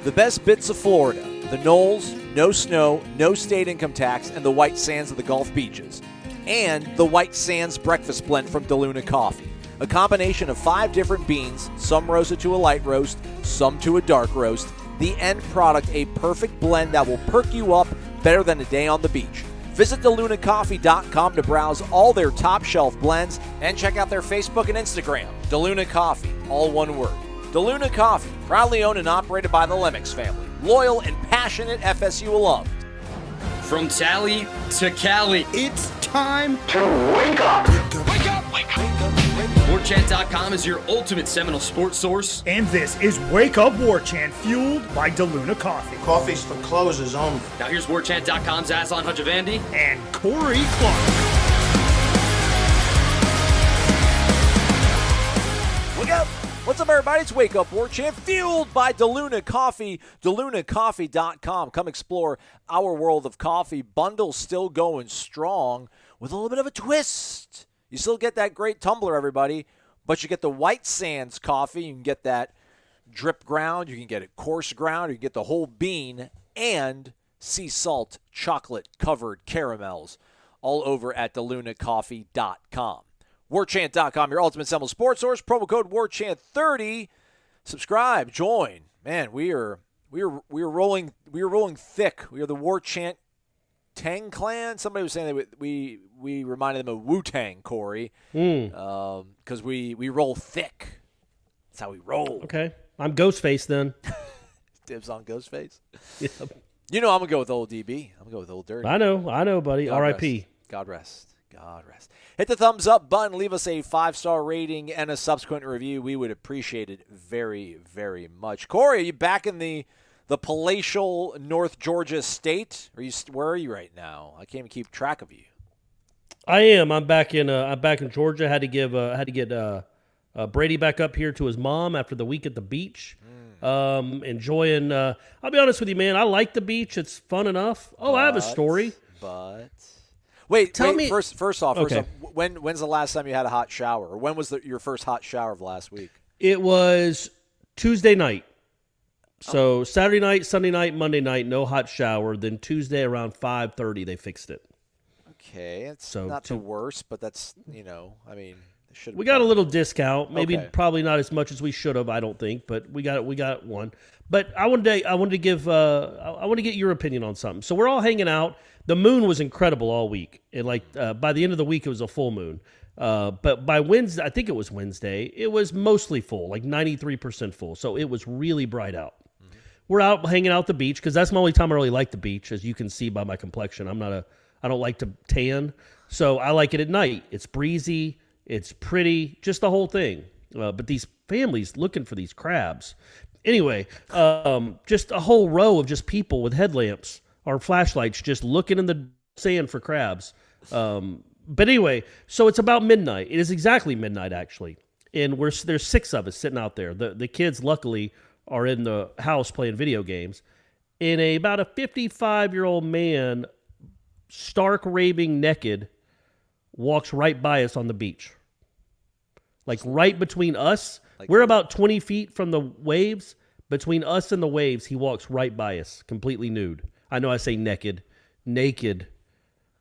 The best bits of Florida, the Noles, no snow, no state income tax, and the white sands of the Gulf beaches. And the White Sands Breakfast Blend from DeLuna Coffee. A combination of 5 different beans, some roasted to a light roast, some to a dark roast. The end product, a perfect blend that will perk you up better than a day on the beach. Visit DeLunaCoffee.com to browse all their top shelf blends and check out their Facebook and Instagram. DeLuna Coffee, all one word. DeLuna Coffee, proudly owned and operated by the Lemmix family. Loyal and passionate FSU alum. From Tally to Cali, It's time to wake up. Wake up! Wake up! Warchant.com is your ultimate Seminole sports source. And this is Wake Up Warchant, fueled by DeLuna Coffee. Coffee's for closers only. Now here's Warchant.com's Aslan Hutchavandi. And Corey Clark. Wake up! What's up, everybody? It's Wake Up Warchant, fueled by DeLuna Coffee. DeLunaCoffee.com. Come explore our world of coffee. Bundles still going strong with a little bit of a twist. You still get that great tumbler, everybody, but you get the White Sands coffee. You can get that drip ground. You can get it coarse ground. You can get the whole bean and sea salt chocolate-covered caramels all over at DeLunaCoffee.com. Warchant.com, your ultimate Seminole sports source. Promo code Warchant30. Subscribe, join. Man, we are rolling thick. We are the Warchant Tang Clan. Somebody was saying that we reminded them of Wu-Tang, Corey, because we roll thick. That's how we roll. Okay, I'm Ghostface then. Dibs on Ghostface. Yep. You know I'm gonna go with old DB. I'm gonna go with old Dirty. I know, buddy. R.I.P. God rest. Hit the thumbs up button. Leave us a 5-star rating and a subsequent review. We would appreciate it very, very much. Corey, are you back in the palatial North Georgia state? Where are you right now? I can't even keep track of you. I am. I'm back in Georgia. Had to get Brady back up here to his mom after the week at the beach. Enjoying. I'll be honest with you, man. I like the beach. It's fun enough. I have a story. Wait, Tell me. First off, when's the last time you had a hot shower? Or when was your first hot shower of last week? It was Tuesday night. So Saturday night, Sunday night, Monday night, no hot shower. Then Tuesday around 5:30, they fixed it. Okay, it's not the worst, but that's we got a little discount. Maybe probably not as much as we should have. I don't think, but we got one. But I wanted to get your opinion on something. So we're all hanging out. The moon was incredible all week. By the end of the week, it was a full moon. But by Wednesday, I think it was Wednesday, it was mostly full, like 93% full. So it was really bright out. Mm-hmm. We're out hanging out at the beach because that's the only time I really like the beach, as you can see by my complexion. I don't like to tan, so I like it at night. It's breezy, it's pretty, just the whole thing. But these families looking for these crabs. Anyway, just a whole row of just people with headlamps or flashlights just looking in the sand for crabs. But anyway, so it's about midnight. It is exactly midnight, actually. And there's 6 of us sitting out there. The kids, luckily, are in the house playing video games. And about a 55-year-old man, stark raving naked, walks right by us on the beach. Like right between us. We're about 20 feet from the waves. Between us and the waves, he walks right by us, completely nude. I know I say naked.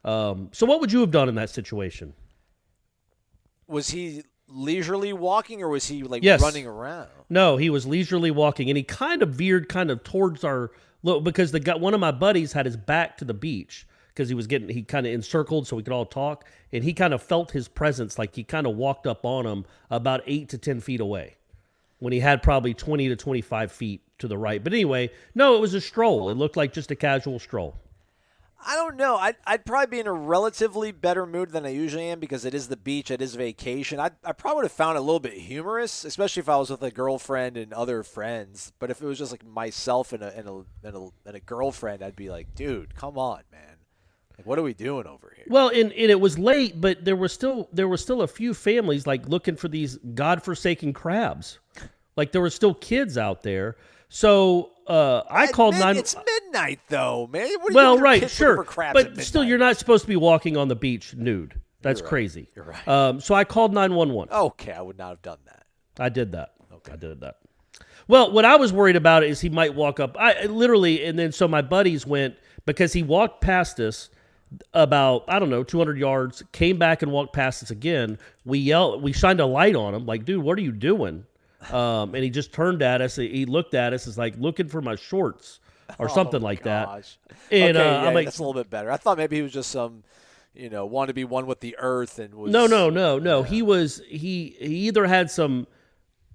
So what would you have done in that situation? Was he leisurely walking, or was he running around? No, he was leisurely walking, and he kind of veered towards our look because one of my buddies had his back to the beach because he kind of encircled so we could all talk, and he kind of felt his presence, like he kind of walked up on him about 8 to 10 feet away when he had probably 20 to 25 feet to the right. But anyway, no, it was a stroll. It looked like just a casual stroll. I don't know. I'd probably be in a relatively better mood than I usually am because it is the beach, it is vacation. I probably would have found it a little bit humorous, especially if I was with a girlfriend and other friends. But if it was just like myself and a girlfriend, I'd be like, dude, come on, man. Like, what are we doing over here? Well, and it was late, but there were still a few families like looking for these godforsaken crabs. Like there were still kids out there. So I called 9. It's midnight, though, man. What are well, you right, sure, for crabs but still, you're not supposed to be walking on the beach nude. That's crazy. You're right. So I called 911. Okay, I would not have done that. I did that. Okay. I did that. Well, what I was worried about is he might walk up. I literally, and then so my buddies went because he walked past us about 200 yards, came back and walked past us again. We shined a light on him, like, dude, what are you doing? And he just turned at us. He looked at us, as like looking for my shorts or something like that. And I'm like, that's a little bit better. I thought maybe he was just some, wanted to be one with the earth and was. No. Yeah. He either had some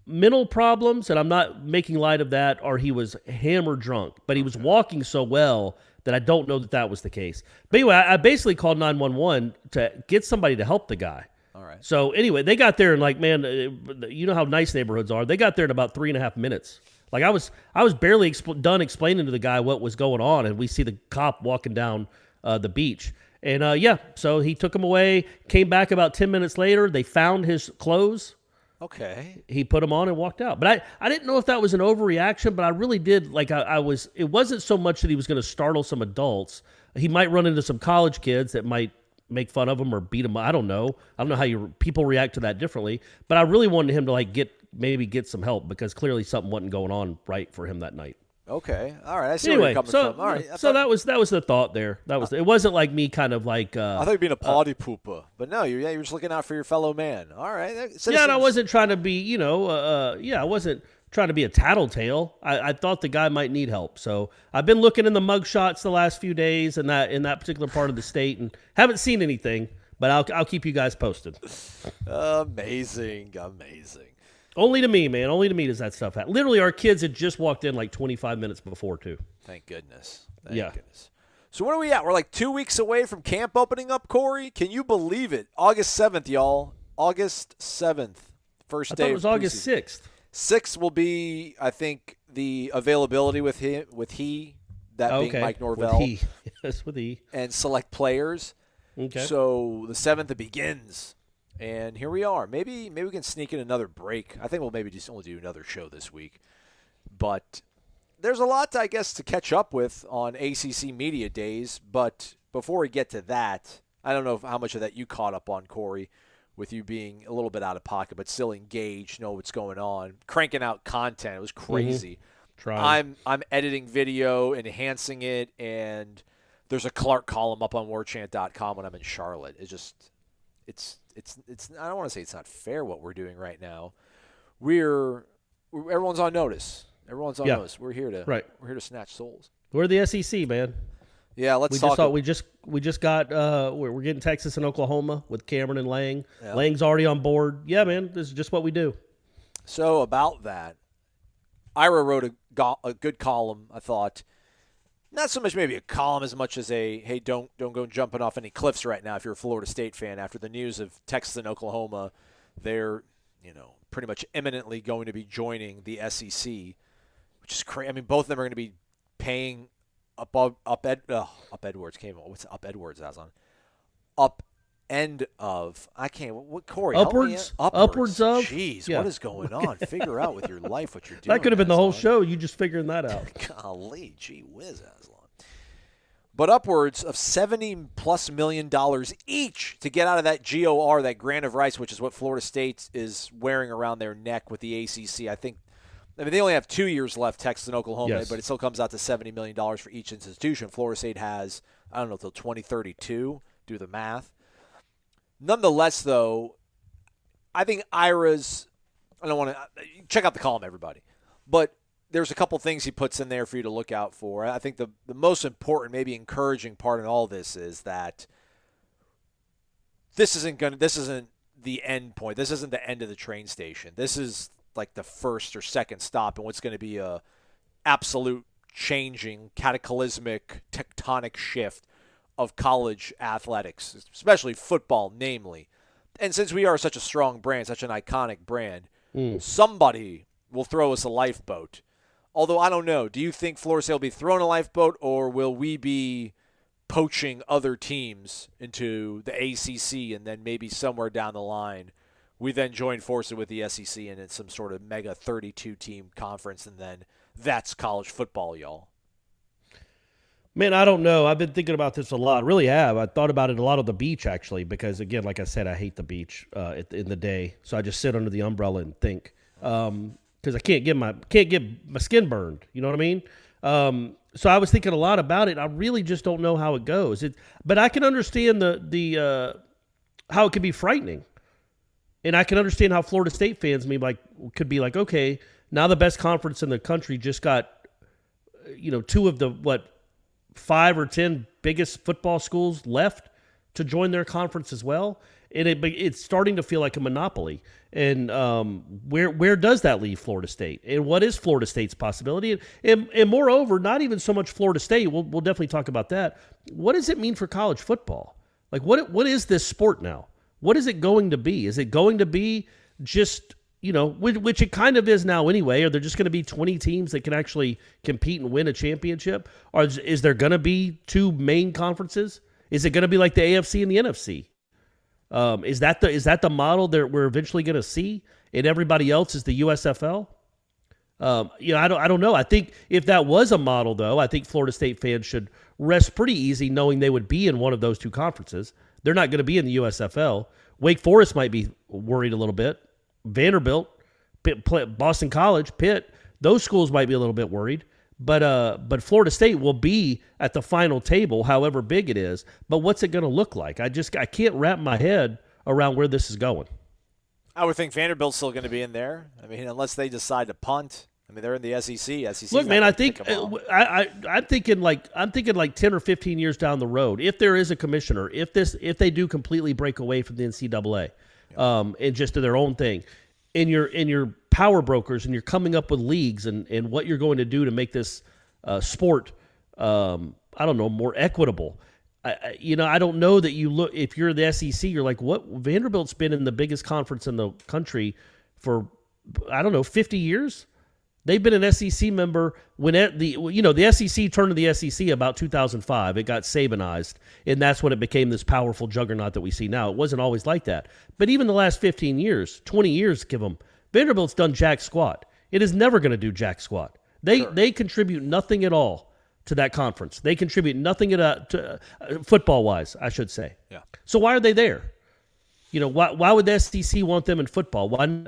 mental problems, and I'm not making light of that, or he was hammered drunk. But he was walking so well that I don't know that was the case. But anyway, I basically called 911 to get somebody to help the guy. All right. So anyway, they got there and like, man, you know how nice neighborhoods are. They got there in about 3.5 minutes. Like I was barely done explaining to the guy what was going on, and we see the cop walking down the beach. And so he took him away, came back about 10 minutes later. They found his clothes. Okay. He put them on and walked out. But I didn't know if that was an overreaction, but I really did. Like it wasn't so much that he was going to startle some adults. He might run into some college kids that might make fun of him or beat him. I don't know. I don't know how people react to that differently. But I really wanted him to like get some help because clearly something wasn't going on right for him that night. Okay. All right. I see where you're coming from. All right. So that was the thought there. It wasn't like me kind of like I thought you were being a party pooper. But no, you're just looking out for your fellow man. All right. Yeah, and I wasn't trying to be, I wasn't trying to be a tattletale. I thought the guy might need help. So I've been looking in the mug shots the last few days in that particular part of the state and haven't seen anything, but I'll keep you guys posted. Amazing. Only to me, man. Only to me does that stuff happen. Literally, our kids had just walked in like 25 minutes before, too. Thank goodness. Yeah. So when are we at? We're like 2 weeks away from camp opening up, Corey. Can you believe it? August 7th, y'all. August 7th. First day. I thought it was August 6th. 6th will be, I think, the availability with being Mike Norvell. With he. Yes, with he. And select players. Okay. So the 7th it begins. And here we are. Maybe we can sneak in another break. I think we'll maybe just only do another show this week. But there's a lot, I guess, to catch up with on ACC Media Days. But before we get to that, I don't know how much of that you caught up on, Corey, with you being a little bit out of pocket, but still engaged, know what's going on, cranking out content. It was crazy. Mm-hmm. I'm editing video, enhancing it, and there's a Clark column up on warchant.com when I'm in Charlotte. It's I don't want to say it's not fair what we're doing right now. Everyone's on notice. Everyone's on notice. We're here to snatch souls. We're the SEC, man. Yeah, let's talk. We just got we're getting Texas and Oklahoma with Cameron and Lang. Yeah. Lang's already on board. Yeah, man, this is just what we do. So about that, Ira wrote a good column, I thought. Not so much maybe a column as much as hey, don't go jumping off any cliffs right now if you're a Florida State fan. After the news of Texas and Oklahoma, they're pretty much imminently going to be joining the SEC, which is crazy. I mean, both of them are going to be paying Up Edwards came on. What's Up Edwards as on? Up end of. I can't. What Corey? Upwards of. Jeez, what is going on? Figure out with your life what you're doing. That could have been the whole show. You just figuring that out. Golly, gee whiz, Aslan. But upwards of $70+ million each to get out of that GOR, that grant of rights, which is what Florida State is wearing around their neck with the ACC. I mean, they only have 2 years left, Texas and Oklahoma, yes. But it still comes out to $70 million for each institution. Florida State has, I don't know, till 2032. Do the math. Nonetheless, though, I think Ira's – I don't want to – check out the column, everybody. But there's a couple things he puts in there for you to look out for. I think the most important, maybe encouraging part in all this is that this isn't the end point. This isn't the end of the train station. This is like the first or second stop in what's going to be a absolute changing, cataclysmic, tectonic shift of college athletics, especially football, namely. And since we are such a strong brand, such an iconic brand, somebody will throw us a lifeboat. Although I don't know. Do you think Florida State will be throwing a lifeboat, or will we be poaching other teams into the ACC, and then maybe somewhere down the line we then join forces with the SEC and it's some sort of mega 32-team conference, and then that's college football, y'all? Man, I don't know. I've been thinking about this a lot. I really have. I thought about it a lot on the beach, actually, because, again, like I said, I hate the beach in the day. So I just sit under the umbrella and think. because I can't get my skin burned. You know what I mean? So I was thinking a lot about it. I really just don't know how it goes. But I can understand the how it could be frightening, and I can understand how Florida State fans could be like, okay, now the best conference in the country just got, two of the 5 or 10 biggest football schools left to join their conference as well. And it's starting to feel like a monopoly. And where does that leave Florida State? And what is Florida State's possibility? And moreover, not even so much Florida State. We'll definitely talk about that. What does it mean for college football? Like, what is this sport now? What is it going to be? Is it going to be just, which it kind of is now anyway? Are there just going to be 20 teams that can actually compete and win a championship? Or is there going to be 2 main conferences? Is it going to be like the AFC and the NFC? Is that the model that we're eventually going to see, and everybody else is the USFL? I don't know. I think if that was a model, though, I think Florida State fans should rest pretty easy knowing they would be in one of those 2 conferences. They're not going to be in the USFL. Wake Forest might be worried a little bit. Vanderbilt, Boston College, Pitt, those schools might be a little bit worried. But Florida State will be at the final table, however big it is. But what's it going to look like? I can't wrap my head around where this is going. I would think Vanderbilt's still going to be in there. I mean, unless they decide to punt. I mean, they're in the SEC. Look, man, I think I'm thinking like 10 or 15 years down the road, if there is a commissioner, if they do completely break away from the NCAA, and just do their own thing, in your power brokers, and you're coming up with leagues and what you're going to do to make this sport, more equitable. I don't know that you look, if you're the SEC, you're like, what? Vanderbilt's been in the biggest conference in the country for, 50 years. They've been an SEC member when the SEC turned to the SEC about 2005. It got Sabanized, and that's when it became this powerful juggernaut that we see now. It wasn't always like that. But even the last 15 years, 20 years, give them, Vanderbilt's done jack squat. It is never going to do jack squat. They contribute nothing at all to that conference. They contribute nothing to football-wise, I should say. Yeah. So why are they there? Why would the SEC want them in football? Why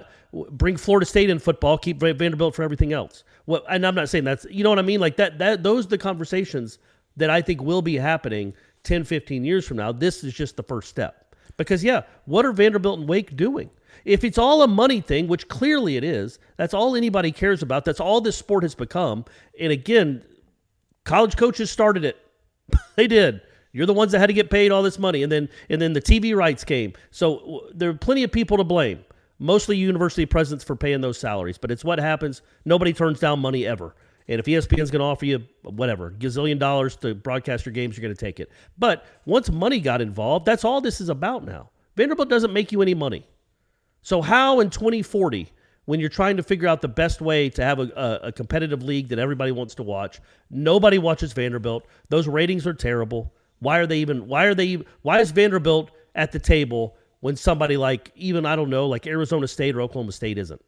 bring Florida State in football, keep Vanderbilt for everything else? And I'm not saying that's, you know what I mean? Like that those are the conversations that I think will be happening 10, 15 years from now. This is just the first step. Because, what are Vanderbilt and Wake doing? If it's all a money thing, which clearly it is, that's all anybody cares about. That's all this sport has become. And again, college coaches started it. They did. You're the ones that had to get paid all this money, and then the TV rights came. So there are plenty of people to blame, mostly university presidents for paying those salaries. But it's what happens. Nobody turns down money ever. And if ESPN's going to offer you gazillion dollars to broadcast your games, you're going to take it. But once money got involved, that's all this is about now. Vanderbilt doesn't make you any money. So how in 2040, when you're trying to figure out the best way to have a competitive league that everybody wants to watch, nobody watches Vanderbilt. Those ratings are terrible. Why is Vanderbilt at the table when somebody like Arizona State or Oklahoma State isn't?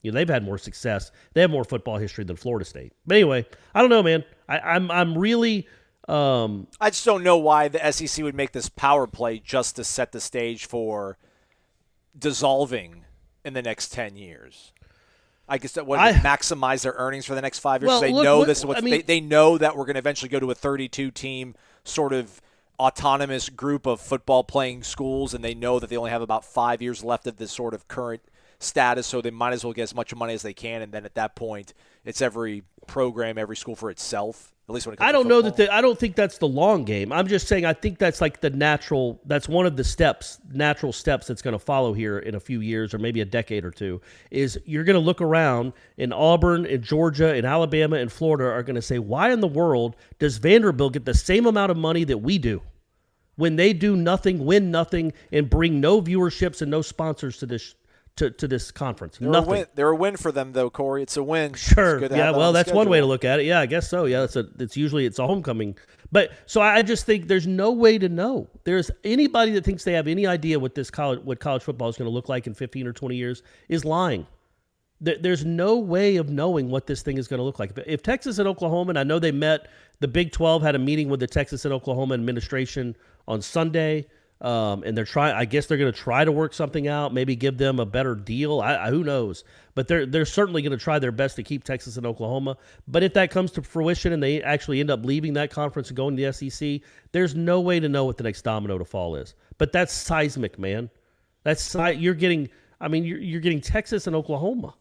They've had more success. They have more football history than Florida State. But anyway, I don't know, man. I'm really I just don't know why the SEC would make this power play just to set the stage for dissolving in the next 10 years. I guess that would maximize their earnings for the next 5 years. Well, they know that we're going to eventually go to a 32-team sort of autonomous group of football playing schools, and they know that they only have about 5 years left of this sort of current status, so they might as well get as much money as they can, and then at that point, it's every program, every school for itself. At least when it comes to football. I don't think that's the long game. I'm just saying I think that's like that's one of the natural steps that's going to follow here in a few years or maybe a decade or two, is you're going to look around in Auburn and Georgia and Alabama and Florida are going to say, why in the world does Vanderbilt get the same amount of money that we do when they do nothing, win nothing, and bring no viewerships and no sponsors to this conference? They're a win for them, though, Corey. It's a win. Sure. Yeah, well, that's one way to look at it. Yeah, I guess so. Yeah, it's usually a homecoming. But so I just think there's no way to know. There's anybody that thinks they have any idea what college football is going to look like in 15 or 20 years is lying. There's no way of knowing what this thing is going to look like. If Texas and Oklahoma, and I know they met, the Big 12 had a meeting with the Texas and Oklahoma administration on Sunday. And I guess they're going to try to work something out, maybe give them a better deal. Who knows? But they're certainly going to try their best to keep Texas and Oklahoma. But if that comes to fruition and they actually end up leaving that conference and going to the SEC, there's no way to know what the next domino to fall is. But that's seismic, man. You're getting Texas and Oklahoma.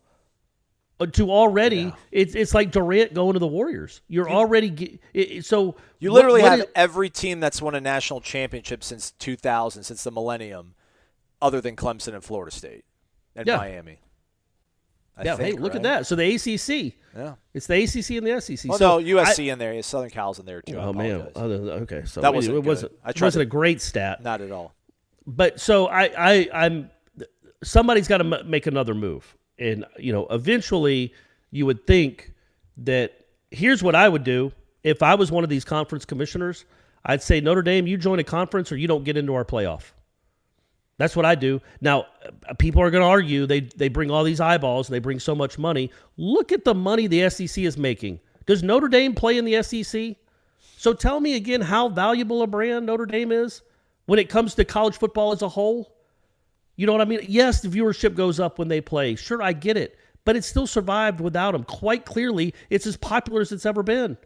To already, it's like Durant going to the Warriors. You're already so you literally have every team that's won a national championship since 2000, since the millennium, other than Clemson and Florida State and Miami. Look at that. So the ACC, it's the ACC and the SEC. Well, no, USC in there, Southern Cal's in there too. Oh man, okay. So that it wasn't a great stat, not at all. But so I'm somebody's got to make another move. And, eventually you would think that here's what I would do. If I was one of these conference commissioners, I'd say, Notre Dame, you join a conference or you don't get into our playoff. That's what I do. Now, people are going to argue they bring all these eyeballs and they bring so much money. Look at the money the SEC is making. Does Notre Dame play in the SEC? So tell me again how valuable a brand Notre Dame is when it comes to college football as a whole. You know what I mean? Yes, the viewership goes up when they play. Sure, I get it. But it still survived without them. Quite clearly, it's as popular as it's ever been.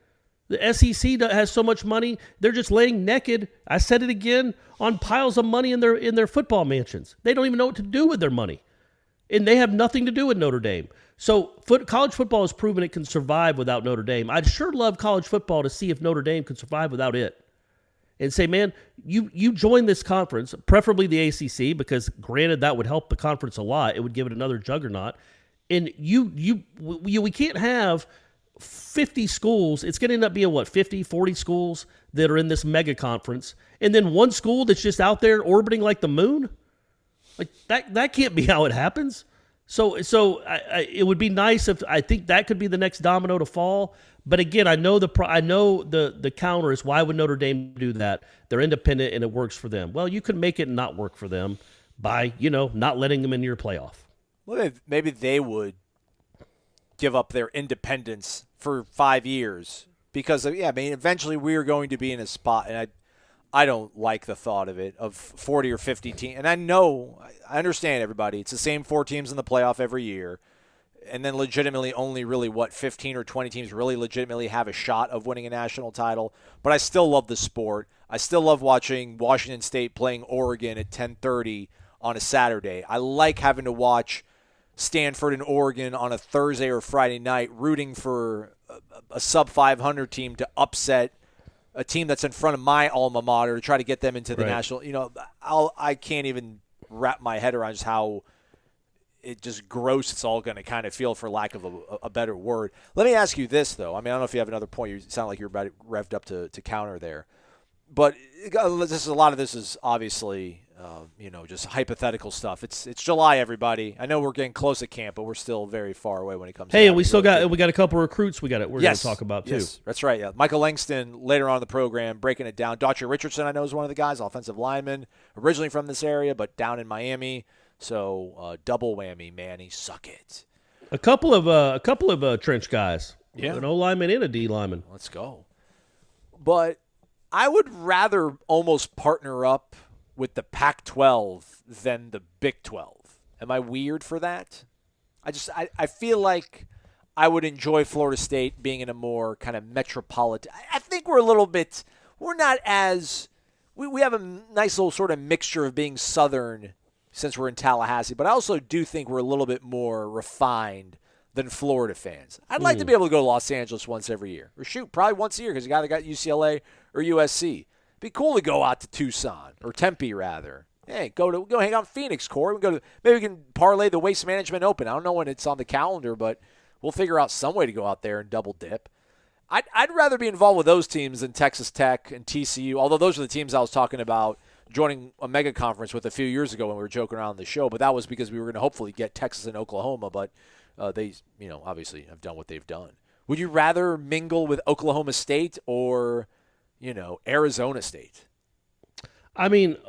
The SEC has so much money, they're just laying naked, I said it again, on piles of money in their football mansions. They don't even know what to do with their money. And they have nothing to do with Notre Dame. So college football has proven it can survive without Notre Dame. I'd sure love college football to see if Notre Dame could survive without it. And say, man, you join this conference, preferably the ACC, because granted that would help the conference a lot. It would give it another juggernaut. And we can't have 50 schools. It's going to end up being, 50, 40 schools that are in this mega conference. And then one school that's just out there orbiting like the moon? Like that can't be how it happens. So it would be nice if I think that could be the next domino to fall. But again, I know the counter is why would Notre Dame do that? They're independent and it works for them. Well, you could make it not work for them by not letting them into your playoff. Well, maybe they would give up their independence for 5 years because eventually we are going to be in a spot, and I don't like the thought of it, of 40 or 50 teams. And I understand everybody. It's the same 4 teams in the playoff every year. And then legitimately only really, 15 or 20 teams really legitimately have a shot of winning a national title. But I still love the sport. I still love watching Washington State playing Oregon at 10:30 on a Saturday. I like having to watch Stanford and Oregon on a Thursday or Friday night, rooting for a sub-500 team to upset a team that's in front of my alma mater to try to get them into the national. I can't even wrap my head around just how it just gross it's all going to kind of feel, for lack of a better word. Let me ask you this, though. I don't know if you have another point. You sound like you're about revved up to counter there. But a lot of this is obviously, just hypothetical stuff. It's July, everybody. I know we're getting close at camp, but we're still very far away when it comes to and we got a couple recruits we're going to talk about, too. Yes, that's right, yeah. Michael Langston, later on in the program, breaking it down. Daughtry Richardson, I know, is one of the guys, offensive lineman, originally from this area, but down in Miami. So double whammy, Manny, suck it. A couple of trench guys, an O lineman and a D lineman. Let's go. But I would rather almost partner up with the Pac-12 than the Big 12. Am I weird for that? I feel like I would enjoy Florida State being in a more kind of metropolitan. I think we're not as we have a nice little sort of mixture of being Southern since we're in Tallahassee, but I also do think we're a little bit more refined than Florida fans. I'd like to be able to go to Los Angeles once every year. Or probably once a year, because you either got UCLA or USC. It'd be cool to go out to Tucson, or Tempe, rather. Hey, go hang out in Phoenix, Corey. Maybe we can parlay the Waste Management Open. I don't know when it's on the calendar, but we'll figure out some way to go out there and double dip. I'd rather be involved with those teams than Texas Tech and TCU, although those are the teams I was talking about joining a mega conference with a few years ago when we were joking around on the show, but that was because we were going to hopefully get Texas and Oklahoma, but they, obviously have done what they've done. Would you rather mingle with Oklahoma State or, Arizona State? Honestly,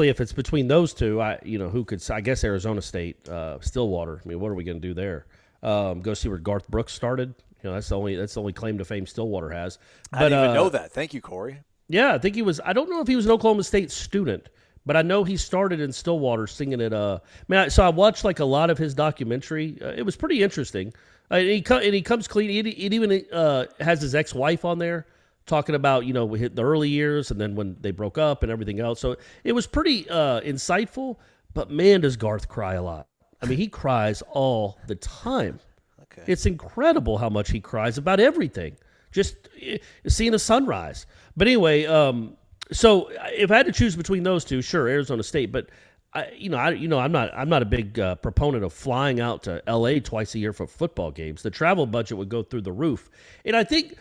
if it's between those two, who could, I guess Arizona State, Stillwater. What are we going to do there? Go see where Garth Brooks started. That's the only claim to fame Stillwater has. But, I didn't even know that. Thank you, Corey. Yeah, I think he was. I don't know if he was an Oklahoma State student, but I know he started in Stillwater singing at. So I watched like a lot of his documentary. It was pretty interesting. And he comes clean. It even has his ex-wife on there talking about the early years and then when they broke up and everything else. So it was pretty insightful. But man, does Garth cry a lot. I mean, he cries all the time. Okay. It's incredible how much he cries about everything. Just seeing a sunrise. But anyway, so if I had to choose between those two, sure, Arizona State. But I'm not a big proponent of flying out to L.A. twice a year for football games. The travel budget would go through the roof. And I think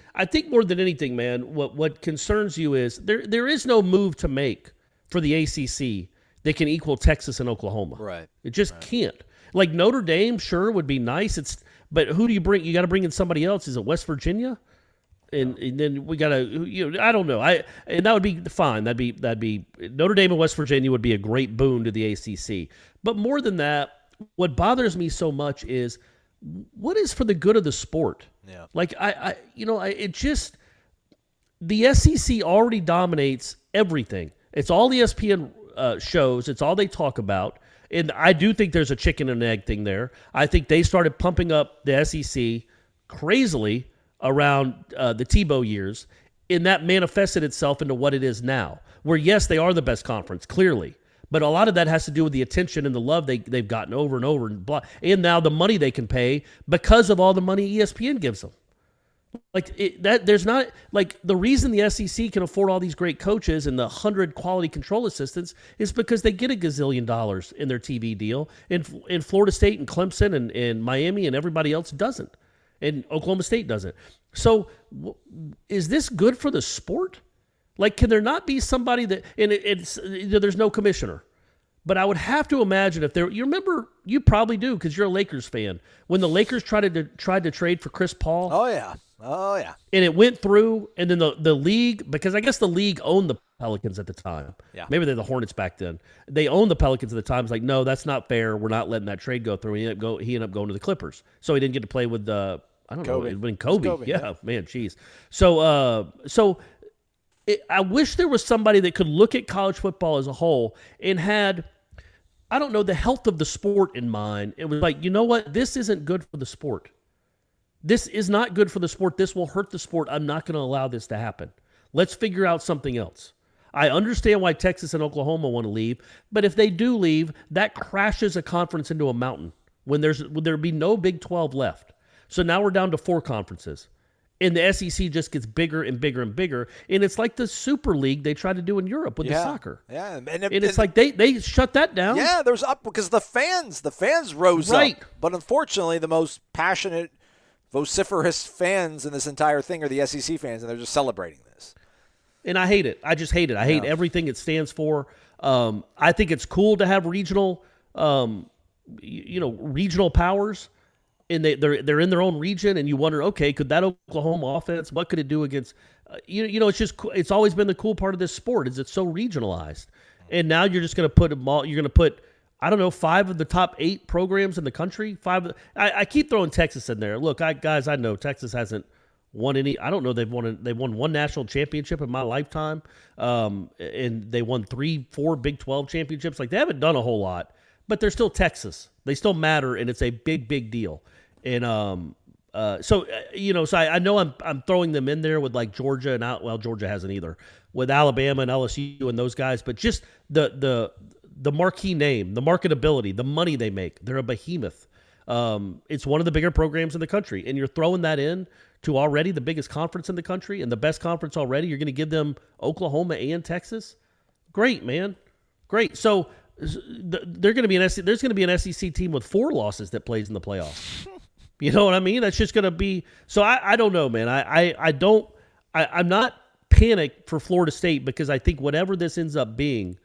more than anything, man, what concerns you is there is no move to make for the ACC that can equal Texas and Oklahoma. Right. It just can't. Like Notre Dame, sure, would be nice. But who do you bring? You got to bring in somebody else. Is it West Virginia? And then we got to, I don't know. And that would be fine. That'd be Notre Dame and West Virginia would be a great boon to the ACC. But more than that, what bothers me so much is what is for the good of the sport. Yeah. Like the SEC already dominates everything. It's all ESPN shows. It's all they talk about. And I do think there's a chicken and egg thing there. I think they started pumping up the SEC crazily around the Tebow years, and that manifested itself into what it is now, where, yes, they are the best conference, clearly, but a lot of that has to do with the attention and the love they've gotten over and over, and now the money they can pay because of all the money ESPN gives them. There's not, like, the reason the SEC can afford all these great coaches and the 100 quality control assistants is because they get $1 gazillion in their TV deal, and Florida State and Clemson and Miami and everybody else doesn't. And Oklahoma State doesn't. So is this good for the sport? Like, can there not be somebody that – and there's no commissioner. But I would have to imagine if there – you remember – you probably do because you're a Lakers fan. When the Lakers tried to trade for Chris Paul. Oh, yeah. And it went through, and then the league – because I guess the league owned the Pelicans at the time. Yeah. Maybe they're the Hornets back then. They owned the Pelicans at the time. It's like, no, that's not fair. We're not letting that trade go through. He ended up going to the Clippers. So he didn't get to play with I don't know. It would have been Kobe. Yeah, man, jeez. So I wish there was somebody that could look at college football as a whole and had, I don't know, the health of the sport in mind. It was like, you know what? This isn't good for the sport. This is not good for the sport. This will hurt the sport. I'm not going to allow this to happen. Let's figure out something else. I understand why Texas and Oklahoma want to leave, but if they do leave, that crashes a conference into a mountain when there'd be no Big 12 left. So now we're down to 4 conferences. And the SEC just gets bigger and bigger and bigger. And it's like the Super League they tried to do in Europe with the soccer. Yeah. And it's like they shut that down. Yeah, there's up because the fans rose right. up. But unfortunately, the most passionate, vociferous fans in this entire thing are the SEC fans, and they're just celebrating this. And I hate it. I just hate it. I hate everything it stands for. I think it's cool to have regional powers. And they're in their own region, and you wonder, okay, could that Oklahoma offense, what could it do against? It's just it's always been the cool part of this sport is it's so regionalized, and now you're just going to put them all. You're going to put 5 of the top 8 programs in the country. I keep throwing Texas in there. Look, I know Texas hasn't won any. I don't know they've won one national championship in my lifetime, and they won 3-4 Big 12 championships. Like they haven't done a whole lot, but they're still Texas. They still matter, and it's a big deal. And so I know I'm throwing them in there with like Georgia and Georgia hasn't either, with Alabama and LSU and those guys, but just the marquee name, the marketability, the money they make. They're a behemoth. It's one of the bigger programs in the country, and you're throwing that in to already the biggest conference in the country and the best conference already. You're going to give them Oklahoma and Texas. Great, man. Great. So there's going to be an SEC team with 4 losses that plays in the playoffs. You know what I mean? That's just going to be. So I don't know, man. I'm not panicked for Florida State because I think whatever this ends up being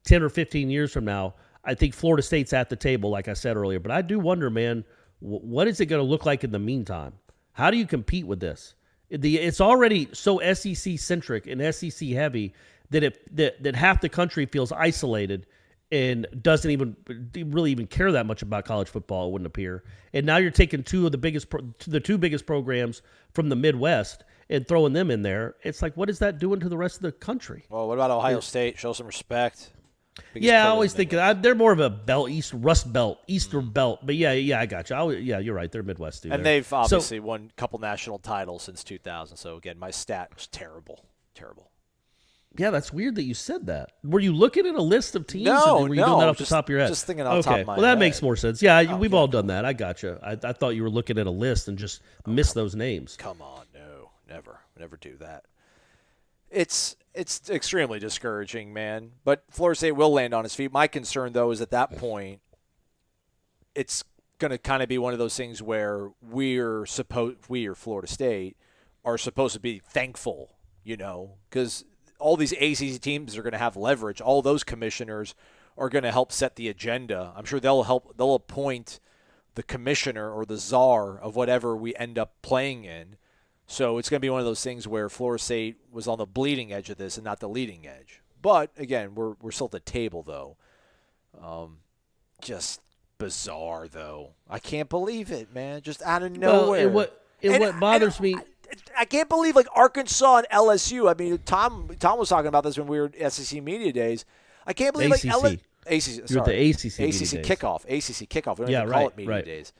10 or 15 years from now, I think Florida State's at the table, like I said earlier. But I do wonder, man, what is it going to look like in the meantime? How do you compete with this? It's already so SEC-centric and SEC-heavy that half the country feels isolated and doesn't even care that much about college football, it wouldn't appear. And now you're taking the two biggest programs from the Midwest, and throwing them in there. It's like, what is that doing to the rest of the country? Well, what about Ohio State? Show some respect. Yeah, I always think they're more of a Rust Belt, Eastern Belt. But yeah, I got you. Yeah, you're right. They're Midwest too. And they've obviously won a couple national titles since 2000. So again, my stat was terrible. Yeah, that's weird that you said that. Were you looking at a list of teams? No, or were you doing that off the top of your head? Just thinking off the top of my head. Well, that makes more sense. Yeah, we've all done that. I got you. I thought you were looking at a list and just missed those names. Come on, no, never do that. It's extremely discouraging, man. But Florida State will land on its feet. My concern, though, is at that point, it's going to kind of be one of those things where we or Florida State are supposed to be thankful, because all these ACC teams are going to have leverage. All those commissioners are going to help set the agenda. I'm sure they'll appoint the commissioner or the czar of whatever we end up playing in. So it's going to be one of those things where Florida State was on the bleeding edge of this and not the leading edge. But again, we're still at the table, though. Just bizarre, though. I can't believe it, man. Just out of nowhere. Well, what bothers me. I can't believe Arkansas and LSU. I mean, Tom was talking about this when we were at SEC Media Days. I can't believe ACC. ACC. You're at the ACC kickoff. ACC kickoff. We don't even call it Media Days.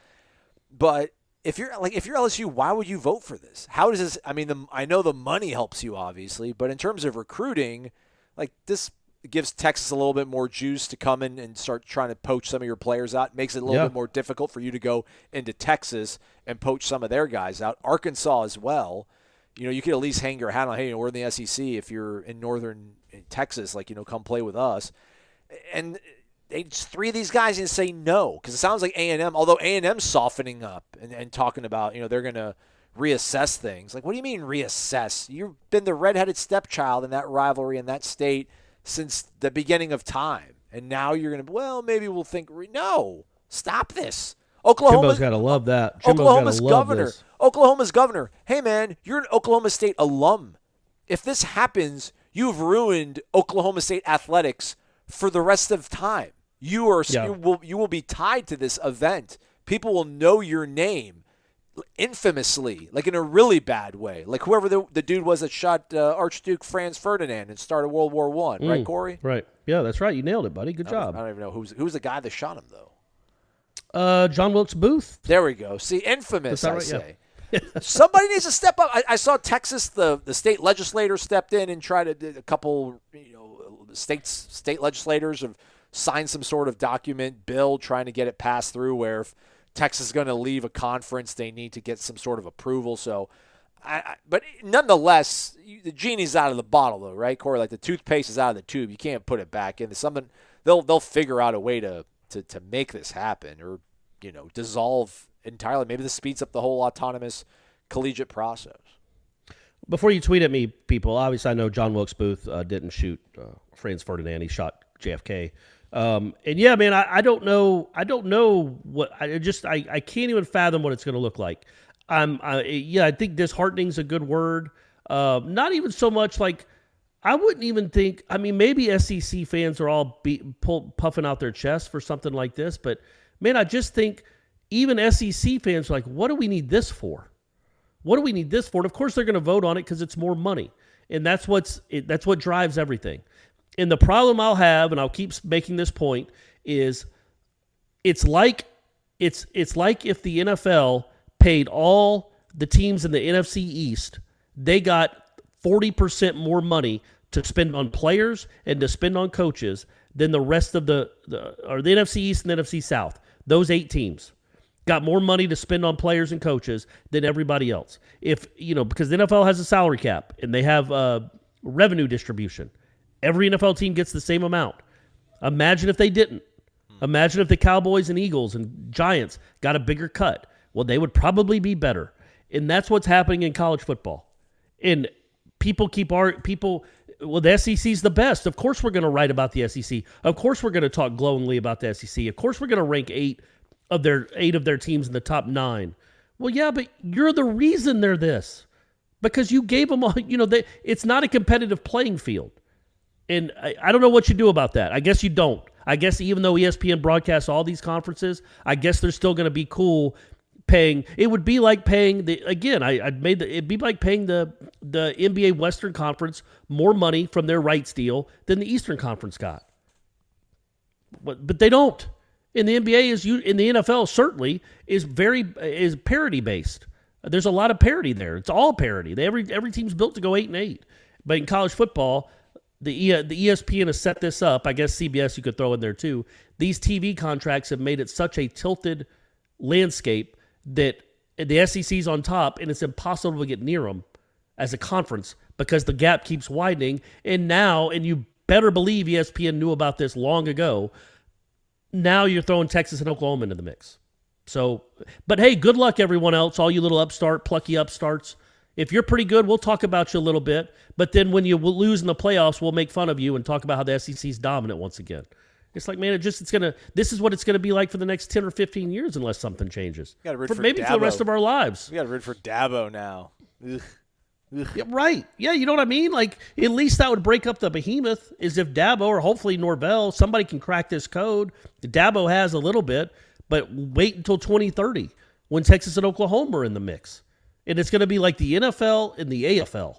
But if you're LSU, why would you vote for this? How does this? I mean, I know the money helps you obviously, but in terms of recruiting, this gives Texas a little bit more juice to come in and start trying to poach some of your players out. It makes it a little bit more difficult for you to go into Texas and poach some of their guys out. Arkansas as well. You could at least hang your hat on, hey, we're in the SEC. If you're in northern Texas, come play with us. And three of these guys need to say no, because it sounds like A&M, although A&M's softening up and talking about, they're going to reassess things. What do you mean reassess? You've been the redheaded stepchild in that rivalry in that state since the beginning of time. And now you're going to, maybe we'll think, no, stop this. Jimbo's got to love that. Oklahoma's governor. Hey, man, you're an Oklahoma State alum. If this happens, you've ruined Oklahoma State athletics for the rest of time. You will be tied to this event. People will know your name infamously, in a really bad way. Whoever the dude was that shot Archduke Franz Ferdinand and started World War I. Right, Corey? Right. Yeah, that's right. You nailed it, buddy. Good job. I don't even know who's the guy that shot him, though. John Wilkes Booth. There we go. See, infamous, I say. Yeah. Somebody needs to step up. I saw Texas, the state legislator stepped in and tried to, a couple, state legislators have signed some sort of bill trying to get it passed through where if Texas is going to leave a conference, they need to get some sort of approval. So, but nonetheless, the genie's out of the bottle, though, right, Corey? The toothpaste is out of the tube. You can't put it back in. They'll figure out a way to make this happen or, dissolve entirely. Maybe this speeds up the whole autonomous collegiate process. Before you tweet at me, people, obviously I know John Wilkes Booth didn't shoot Franz Ferdinand. He shot JFK. And yeah, man, I don't know what I can't even fathom what it's going to look like. I think disheartening is a good word. Not even so much I wouldn't even think. I mean, maybe SEC fans are all puffing out their chests for something like this, but man, I just think even SEC fans are what do we need this for? What do we need this for? And of course, they're going to vote on it because it's more money, and that's what drives everything. And the problem I'll have, and I'll keep making this point, is it's like if the NFL paid all the teams in the NFC East, they got 40% more money to spend on players and to spend on coaches than the rest of the NFC East and the NFC South. Those 8 teams got more money to spend on players and coaches than everybody else. Because the NFL has a salary cap and they have revenue distribution. Every NFL team gets the same amount. Imagine if they didn't. Imagine if the Cowboys and Eagles and Giants got a bigger cut. Well, they would probably be better. And that's what's happening in college football. And the SEC's the best. Of course we're going to write about the SEC. Of course we're going to talk glowingly about the SEC. Of course we're going to rank 8 of their teams in the top 9. Well, yeah, but you're the reason they're this. Because you gave them all, it's not a competitive playing field. And I don't know what you do about that. I guess you don't. I guess even though ESPN broadcasts all these conferences, I guess they're still going to be cool It would be like paying it'd be like paying the NBA Western Conference more money from their rights deal than the Eastern Conference got. But they don't. In the NBA in the NFL certainly is parity based. There's a lot of parity there. It's all parity. Every team's built to go 8-8. But in college football, the ESPN has set this up. I guess CBS you could throw in there too. These TV contracts have made it such a tilted landscape that the SEC's on top, and it's impossible to get near them as a conference because the gap keeps widening. And you better believe ESPN knew about this long ago. Now you're throwing Texas and Oklahoma into the mix. So, but hey, good luck everyone else, all you little plucky upstarts. If you're pretty good, we'll talk about you a little bit. But then when you lose in the playoffs, we'll make fun of you and talk about how the SEC's dominant once again. It's like, man, this is what it's gonna be like for the next 10 or 15 years unless something changes. Maybe for the rest of our lives. We got to root for Dabo now. Ugh. Yeah, right. Yeah, you know what I mean? Like, at least that would break up the behemoth is if Dabo or hopefully Norvell, somebody can crack this code. Dabo has a little bit, but wait until 2030 when Texas and Oklahoma are in the mix. And it's going to be like the NFL and the AFL.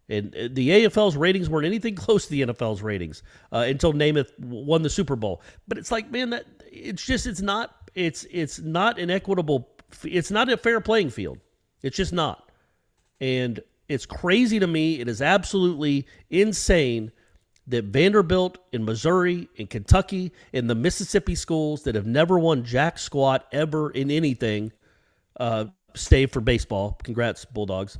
And the AFL's ratings weren't anything close to the NFL's ratings until Namath won the Super Bowl. But it's like, man, it's not an equitable, it's not a fair playing field. It's just not. And it's crazy to me. It is absolutely insane that Vanderbilt in Missouri, in Kentucky, in the Mississippi schools that have never won jack squat ever in anything, save for baseball, congrats Bulldogs,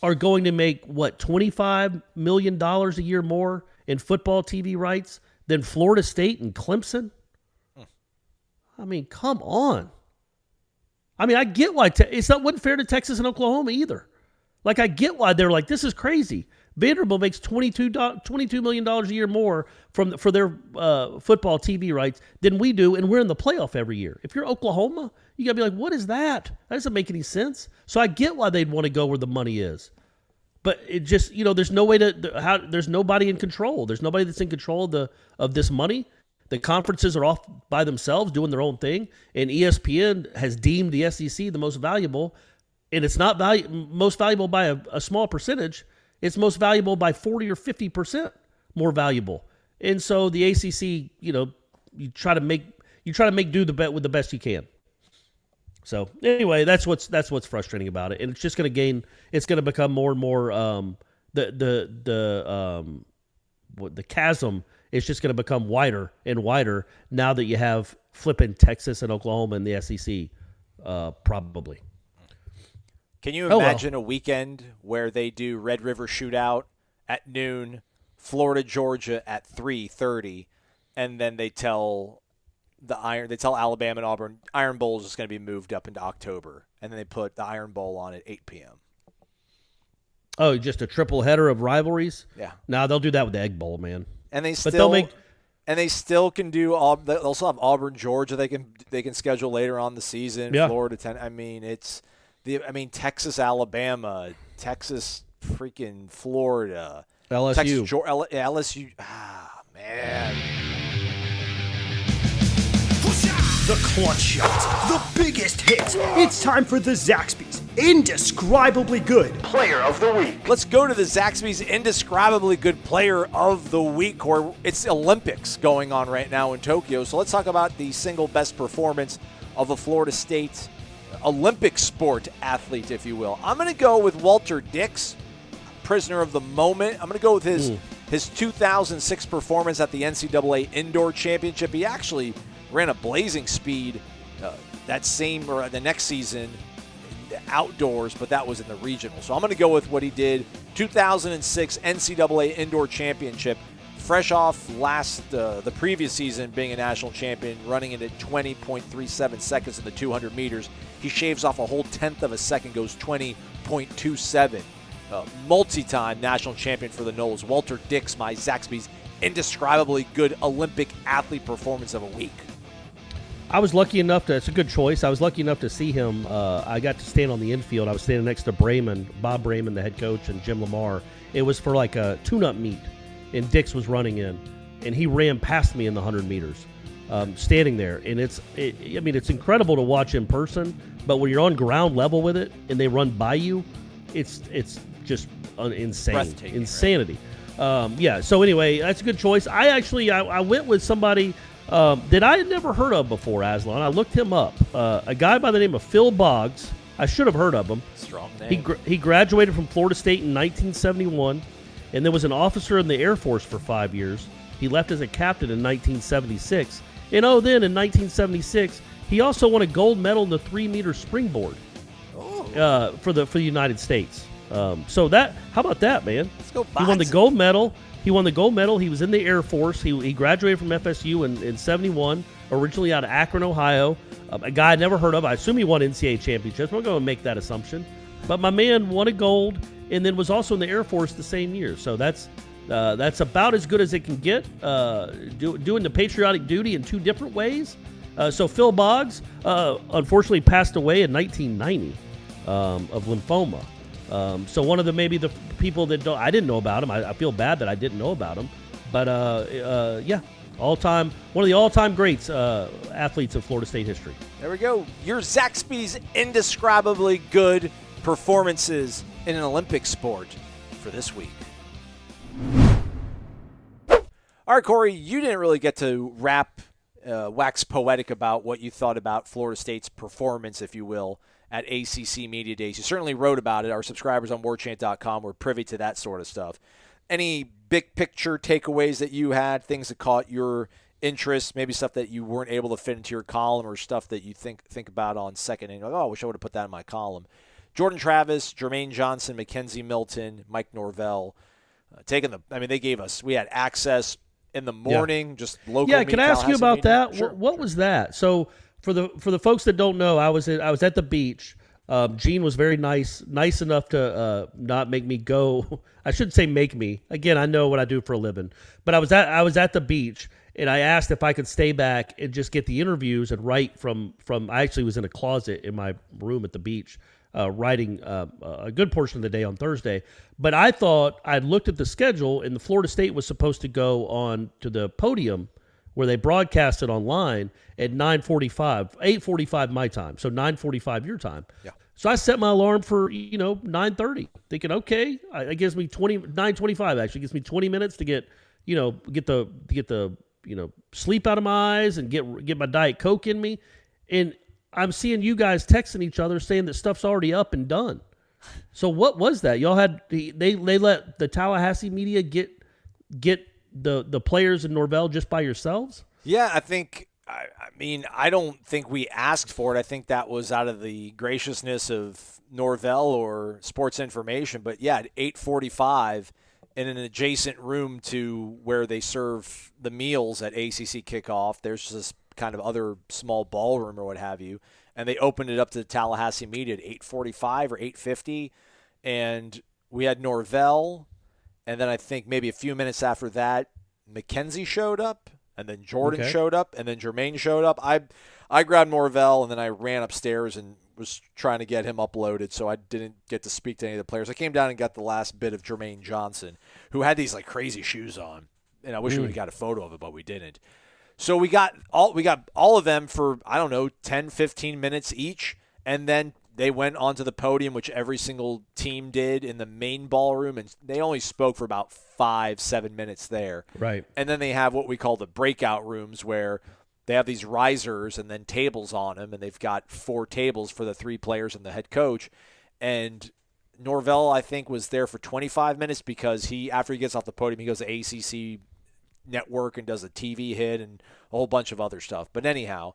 are going to make, $25 million a year more in football TV rights than Florida State and Clemson? I mean, come on. I mean, I get why wasn't fair to Texas and Oklahoma either. Like, I get why they're like, this is crazy. Vanderbilt makes $22 million a year more for their football TV rights than we do, and we're in the playoff every year. If you're Oklahoma, you got to be like, what is that? That doesn't make any sense. So I get why they'd want to go where the money is. But it just, there's no way there's nobody in control. There's nobody that's in control of this money. The conferences are off by themselves doing their own thing, and ESPN has deemed the SEC the most valuable. And it's not most valuable by a small percentage. It's most valuable by 40 or 50% more valuable. And so the ACC, you try to make do with the best you can. So anyway, that's what's frustrating about it. And it's just going to become more and more the chasm is just going to become wider and wider now that you have flipping Texas and Oklahoma in the SEC probably. Can you imagine a weekend where they do Red River Shootout at noon, Florida, Georgia at 3:30, and then they tell Alabama and Auburn Iron Bowl is just going to be moved up into October, and then they put the Iron Bowl on at 8 p.m. Oh, just a triple header of rivalries? Yeah. Nah, they'll do that with the Egg Bowl, man. And they still can do. They'll also have Auburn, Georgia. They can schedule later on the season. Yeah. Florida 10. I mean, Texas, Alabama, Texas, freaking Florida, LSU, Texas, LSU. Ah, man. The clutch shot, the biggest hits. It's time for the Zaxby's Indescribably Good Player of the Week. Let's go to the Zaxby's Indescribably Good Player of the Week, or it's Olympics going on right now in Tokyo. So let's talk about the single best performance of a Florida State Olympic sport athlete, if you will. I'm going to go with Walter Dix, prisoner of the moment. I'm going to go with his 2006 performance at the NCAA Indoor Championship. He actually ran a blazing speed the next season outdoors, but that was in the regional. So I'm going to go with what he did. 2006 NCAA Indoor Championship, fresh off the previous season being a national champion, running it at 20.37 seconds in the 200 meters. He shaves off a whole tenth of a second, goes 20.27. Multi-time national champion for the Noles. Walter Dix, my Zaxby's Indescribably Good Olympic Athlete Performance of a Week. I was lucky enough it's a good choice. I was lucky enough to see him. I got to stand on the infield. I was standing next to Bob Brayman, the head coach, and Jim Lamar. It was for like a tune-up meet, and Dix was running in, and he ran past me in the 100 meters. standing there, and it's incredible to watch in person. But when you're on ground level with it and they run by you, it's just insanity. Right? So anyway, that's a good choice. I went with somebody that I had never heard of before, Aslan. I looked him up. A guy by the name of Phil Boggs. I should have heard of him. Strong name. He graduated from Florida State in 1971, and then was an officer in the Air Force for 5 years. He left as a captain in 1976. And then in 1976, he also won a gold medal in the 3-meter springboard for the United States. So how about that, man? Let's go. He won the gold medal. He was in the Air Force. He graduated from FSU in 71, originally out of Akron, Ohio. A guy I never heard of. I assume he won NCAA championships. I'm going to make that assumption. But my man won a gold and then was also in the Air Force the same year. So that's about as good as it can get, doing the patriotic duty in 2 different ways. So Phil Boggs, unfortunately, passed away in 1990 of lymphoma. So one of the people that I didn't know about him. I feel bad that I didn't know about him. But one of the all-time greats, athletes of Florida State history. There we go. Your Zaxby's indescribably good performances in an Olympic sport for this week. All right, Corey, you didn't really get to wax poetic about what you thought about Florida State's performance, if you will, at ACC Media Days. You certainly wrote about it. Our subscribers on warchant.com were privy to that sort of stuff. Any big picture takeaways that you had, things that caught your interest, maybe stuff that you weren't able to fit into your column or stuff that you think about on second and you're like, oh, I wish I would have put that in my column. Jordan Travis, Jermaine Johnson, Mackenzie Milton, Mike Norvell, they gave us, we had access in the morning, just local. Yeah, can I ask you about that? Sure. What was that? So for the folks that don't know, I was at the beach. Gene was very nice enough to not make me go. I shouldn't say make me. Again, I know what I do for a living. But I was at the beach, and I asked if I could stay back and just get the interviews and write from. I actually was in a closet in my room at the beach, writing a good portion of the day on Thursday. But I thought I'd looked at the schedule, and the Florida State was supposed to go on to the podium where they broadcast it online at 8:45 my time, so 9:45 your time. Yeah. So I set my alarm for 9:30, thinking, okay, it gives me 9:25 actually gives me 20 minutes to get the sleep out of my eyes and get my Diet Coke in me, and I'm seeing you guys texting each other saying that stuff's already up and done. So what was that? Y'all had they let the Tallahassee media get the players in Norvell just by yourselves? Yeah, I think. I don't think we asked for it. I think that was out of the graciousness of Norvell or Sports Information. But yeah, at 8:45 in an adjacent room to where they serve the meals at ACC kickoff, there's this kind of other small ballroom or what have you, and they opened it up to the Tallahassee media at 8:45 or 8:50, and we had Norvell, and then I think maybe a few minutes after that, Mackenzie showed up, and then Jordan showed up, and then Jermaine showed up. I grabbed Norvell, and then I ran upstairs and was trying to get him uploaded, so I didn't get to speak to any of the players. I came down and got the last bit of Jermaine Johnson, who had these like crazy shoes on, and I wish we would have got a photo of it, but we didn't. So we got all of them for, 10, 15 minutes each, and then they went onto the podium, which every single team did in the main ballroom, and they only spoke for about 5-7 minutes there. Right. And then they have what we call the breakout rooms, where they have these risers and then tables on them, and they've got 4 tables for the 3 players and the head coach. And Norvell, I think, was there for 25 minutes because after he gets off the podium, he goes to ACC Network and does a TV hit and a whole bunch of other stuff. But anyhow,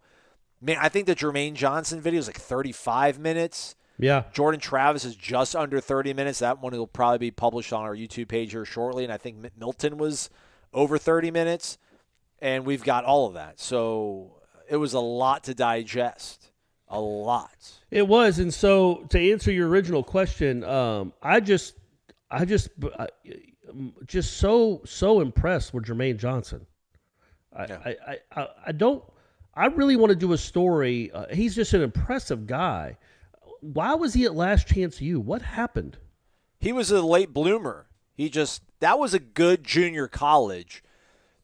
man, I think the Jermaine Johnson video is like 35 minutes. Yeah. Jordan Travis is just under 30 minutes. That one will probably be published on our YouTube page here shortly. And I think Milton was over 30 minutes. And we've got all of that. So it was a lot to digest. A lot. It was. And so to answer your original question, I just so impressed with Jermaine Johnson. I really want to do a story. He's just an impressive guy. Why was he at Last Chance U? What happened? He was a late bloomer. That was a good junior college.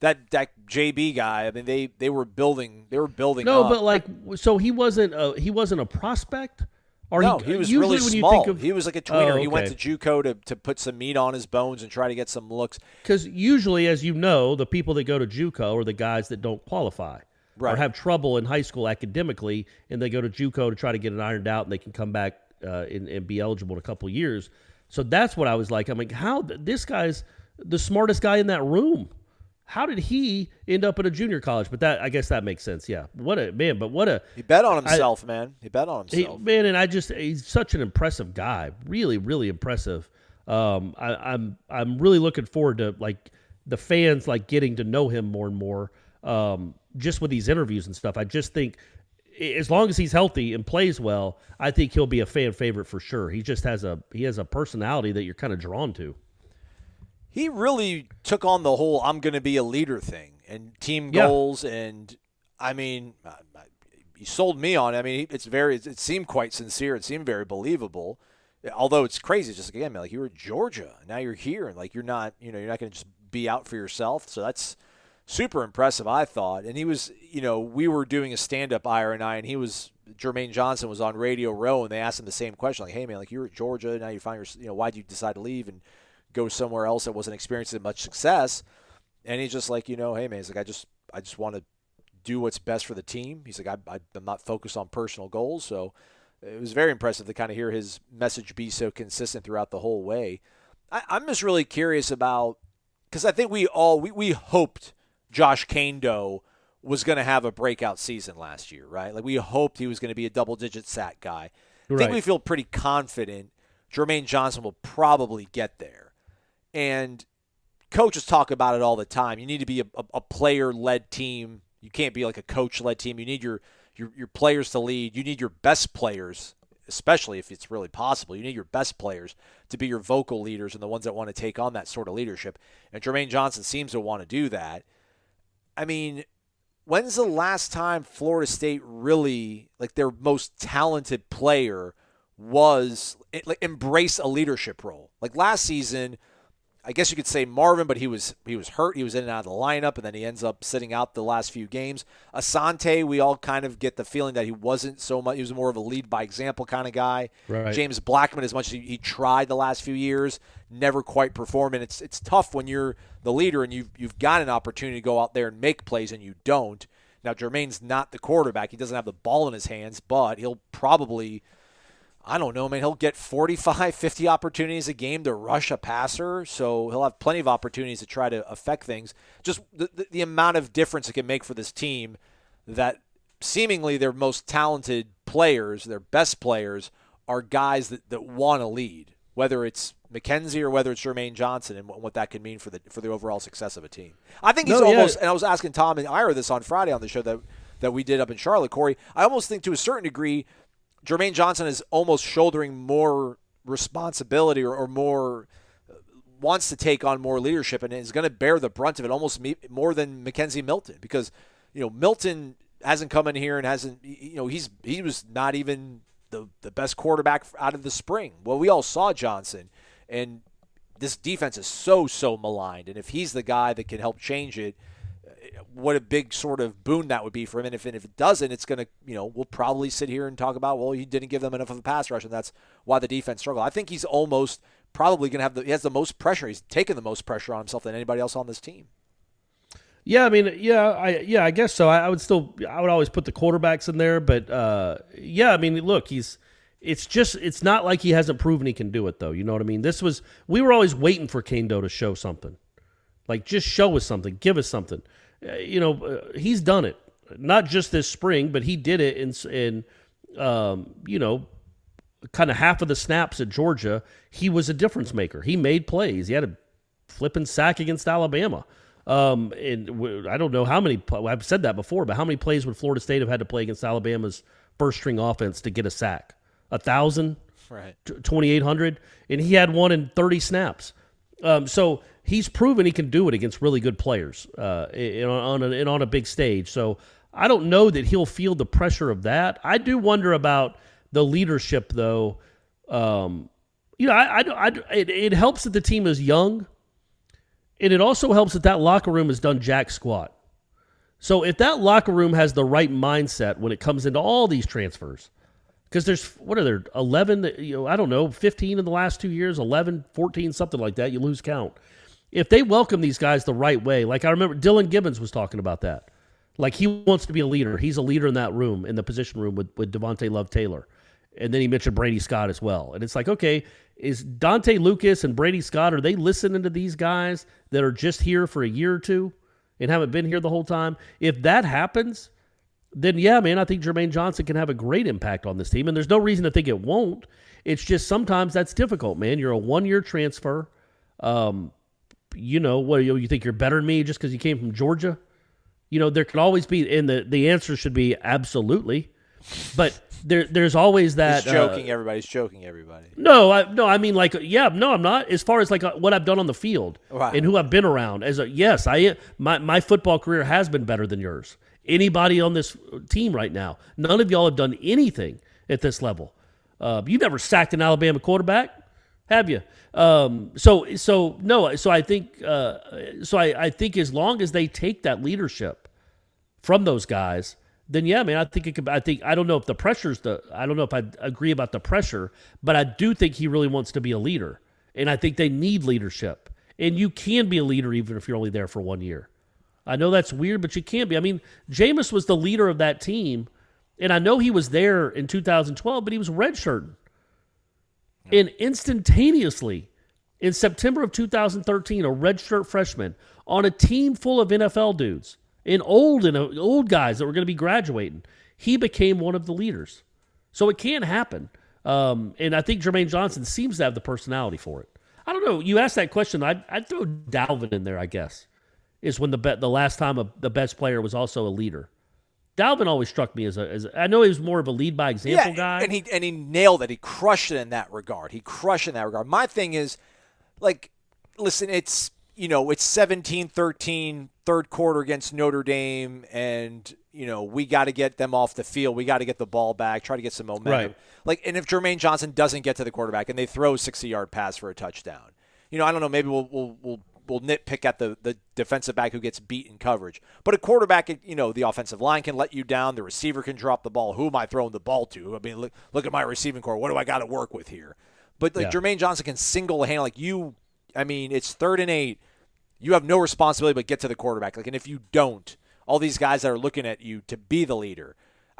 that JB guy. I mean, they were building. No, up. but like, so he wasn't a prospect. Or no, he was usually really when small. You think of, he was like a tweener. okay. He went to JUCO to put some meat on his bones and try to get some looks. Because usually, as you know, the people that go to JUCO are the guys that don't qualify or have trouble in high school academically, and they go to JUCO to try to get it ironed out, and they can come back and be eligible in a couple of years. So that's what I was like. I'm like, how this guy's the smartest guy in that room. How did he end up at a junior college? But I guess that makes sense. Yeah. He bet on himself, man. He bet on himself. He's such an impressive guy. Really, really impressive. I'm really looking forward to like the fans like getting to know him more and more. Just with these interviews and stuff. I just think as long as he's healthy and plays well, I think he'll be a fan favorite for sure. He just has a personality that you're kind of drawn to. He really took on the whole "I'm going to be a leader" thing and team goals, and I mean, he sold me on it. I mean, it seemed quite sincere. It seemed very believable, although it's crazy. It's just again, man, like you were at Georgia, now you're here, and like you're not going to just be out for yourself. So that's super impressive, I thought. And he was, we were doing a stand-up, Ira and I, and Jermaine Johnson was on Radio Row, and they asked him the same question, like, "Hey, man, like you were at Georgia, now you find why'd you decide to leave and go somewhere else that wasn't experiencing much success?" And he's just like, hey man, he's like, I just want to do what's best for the team. He's like, I'm not focused on personal goals. So it was very impressive to kind of hear his message be so consistent throughout the whole way. I'm just really curious about, because I think we hoped Josh Kando was going to have a breakout season last year, right? Like we hoped he was going to be a double-digit sack guy. I think we feel pretty confident Jermaine Johnson will probably get there. And coaches talk about it all the time. You need to be a player-led team. You can't be like a coach-led team. You need your players to lead. You need your best players, especially if it's really possible. You need your best players to be your vocal leaders and the ones that want to take on that sort of leadership. And Jermaine Johnson seems to want to do that. I mean, when's the last time Florida State really, like their most talented player embrace a leadership role? Like last season, I guess you could say Marvin, but he was hurt. He was in and out of the lineup, and then he ends up sitting out the last few games. Asante, we all kind of get the feeling that he wasn't so much. He was more of a lead by example kind of guy. Right. James Blackman, as much as he tried the last few years, never quite performed. And it's tough when you're the leader and you've got an opportunity to go out there and make plays and you don't. Now Jermaine's not the quarterback. He doesn't have the ball in his hands, but he'll probably, I don't know, man, he'll get 45, 50 opportunities a game to rush a passer, so he'll have plenty of opportunities to try to affect things. Just the amount of difference it can make for this team that seemingly their most talented players, their best players, are guys that want to lead, whether it's McKenzie or whether it's Jermaine Johnson, and what that can mean for the overall success of a team. I think he's almost, and I was asking Tom and Ira this on Friday on the show that we did up in Charlotte, Corey, I almost think to a certain degree Jermaine Johnson is almost shouldering more responsibility or more wants to take on more leadership and is going to bear the brunt of it almost more than Mackenzie Milton, because Milton hasn't come in here and hasn't he was not even the best quarterback out of the spring. Well, we all saw Johnson, and this defense is so maligned, and if he's the guy that can help change it, what a big sort of boon that would be for him. And if it doesn't, it's going to, we'll probably sit here and talk about, well, he didn't give them enough of a pass rush, and that's why the defense struggled. I think he's almost probably going to he has the most pressure. He's taken the most pressure on himself than anybody else on this team. Yeah, I mean, I guess so. I would always put the quarterbacks in there, but I mean, look, it's not like he hasn't proven he can do it, though. You know what I mean? We were always waiting for Kando to show something. Like, just show us something, give us something. He's done it, not just this spring, but he did it in kind of half of the snaps at Georgia. He was a difference maker. He made plays. He had a flipping sack against Alabama. And I don't know how many. I've said that before, but how many plays would Florida State have had to play against Alabama's first string offense to get a sack? 1,000, right? 2,800, and he had one in 30 snaps. So he's proven he can do it against really good players on a big stage. So I don't know that he'll feel the pressure of that. I do wonder about the leadership, though. It helps that the team is young, And it also helps that locker room has done jack squat. So if that locker room has the right mindset when it comes into all these transfers, because there's, what are there, 11, I don't know, 15 in the last 2 years, 11, 14, something like that. You lose count. If they welcome these guys the right way, like I remember Dylan Gibbons was talking about that. Like he wants to be a leader. He's a leader in that room, in the position room with Devontae Love-Taylor. And then he mentioned Brady Scott as well. And it's like, okay, is Dante Lucas and Brady Scott, are they listening to these guys that are just here for a year or two and haven't been here the whole time? If that happens, then yeah, man, I think Jermaine Johnson can have a great impact on this team. And there's no reason to think it won't. It's just sometimes that's difficult, man. You're a one-year transfer. You know, what, you think you're better than me just because you came from Georgia? You know, there could always be, and the answer should be absolutely. But there's always that. He's joking. Everybody's joking. Everybody. No, I mean, like, yeah, no, I'm not. As far as like what I've done on the field and who I've been around, yes, my football career has been better than yours. Anybody on this team right now, none of y'all have done anything at this level. You never sacked an Alabama quarterback, have you? So I think I think as long as they take that leadership from those guys, then yeah, man, I think I don't know if the pressure's I don't know if I agree about the pressure, but I do think he really wants to be a leader. And I think they need leadership. And you can be a leader even if you're only there for 1 year. I know that's weird, but you can be. I mean, Jameis was the leader of that team, and I know he was there in 2012, but he was redshirting. And instantaneously, in September of 2013, a redshirt freshman on a team full of NFL dudes and old guys that were going to be graduating, he became one of the leaders. So it can happen. And I think Jermaine Johnson seems to have the personality for it. I don't know. You asked that question. I'd throw Dalvin in there, I guess, is when the last time the best player was also a leader. Dalvin always struck me as I know he was more of a lead by example guy. And he nailed it. He crushed it in that regard. My thing is, like, listen, it's 17-13, third quarter against Notre Dame, and we got to get them off the field. We got to get the ball back, try to get some momentum. Right. Like, and if Jermaine Johnson doesn't get to the quarterback and they throw a 60-yard pass for a touchdown, I don't know, maybe we'll nitpick at the defensive back who gets beat in coverage. But a quarterback, the offensive line can let you down. The receiver can drop the ball. Who am I throwing the ball to? I mean, look at my receiving core. What do I got to work with here? But Jermaine Johnson can single-handed, it's 3rd and 8. You have no responsibility but get to the quarterback. And if you don't, all these guys that are looking at you to be the leader,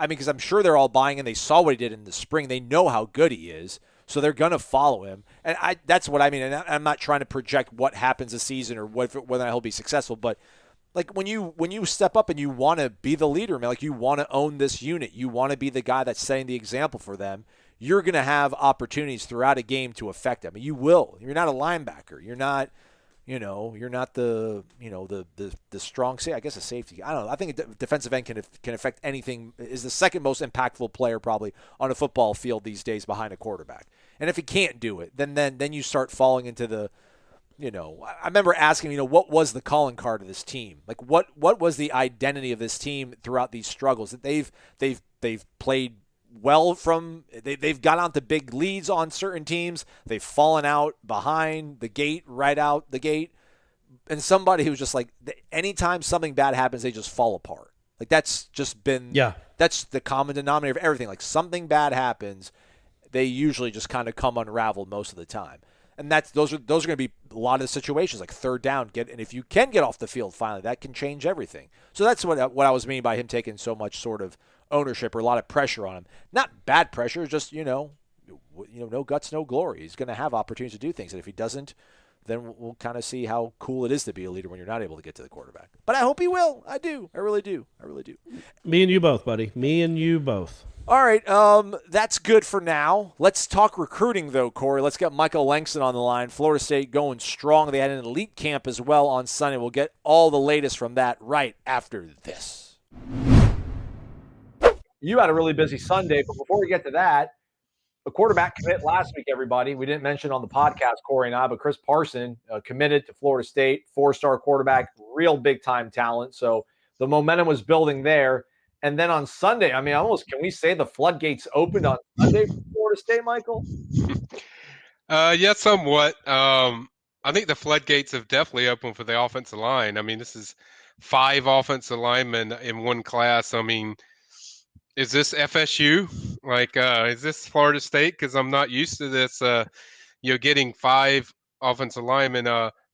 because I'm sure they're all buying and they saw what he did in the spring. They know how good he is. So they're going to follow him. And that's what I mean. And I'm not trying to project what happens this season or whether he'll be successful. But, like, when you step up and you want to be the leader, man, like, you want to own this unit. You want to be the guy that's setting the example for them. You're going to have opportunities throughout a game to affect them. You will. You're not a linebacker. You're not, you're not the strong safety. I guess a safety. I don't know. I think a defensive end can affect anything. Is the second most impactful player probably on a football field these days behind a quarterback. And if he can't do it, then you start falling into the, I remember asking, what was the calling card of this team? Like, what was the identity of this team throughout these struggles that they've played well from? They've got onto big leads on certain teams. They've fallen out behind the gate, right out the gate. And somebody who's just like, anytime something bad happens, they just fall apart. Like, that's just been, that's the common denominator of everything. Like, something bad happens, they usually just kind of come unraveled most of the time. And those are going to be a lot of the situations, like 3rd down. And if you can get off the field finally, that can change everything. So that's what I was meaning by him taking so much sort of ownership or a lot of pressure on him. Not bad pressure, just no guts, no glory. He's going to have opportunities to do things, and if he doesn't, then we'll kind of see how cool it is to be a leader when you're not able to get to the quarterback. But I hope he will. I do. I really do. Me and you both, buddy. Me and you both. All right, that's good for now. Let's talk recruiting, though, Corey. Let's get Michael Langston on the line. Florida State going strong. They had an elite camp as well on Sunday. We'll get all the latest from that right after this. You had a really busy Sunday, but before we get to that, a quarterback commit last week, everybody. We didn't mention on the podcast, Corey and I, but Chris Parson committed to Florida State, 4-star quarterback, real big-time talent. So the momentum was building there. And then on Sunday, can we say the floodgates opened on Sunday for Florida State, Michael? Yeah, somewhat. I think the floodgates have definitely opened for the offensive line. I mean, this is 5 offensive linemen in one class. I mean, is this FSU? Like, is this Florida State? Because I'm not used to this. Getting 5 offensive linemen.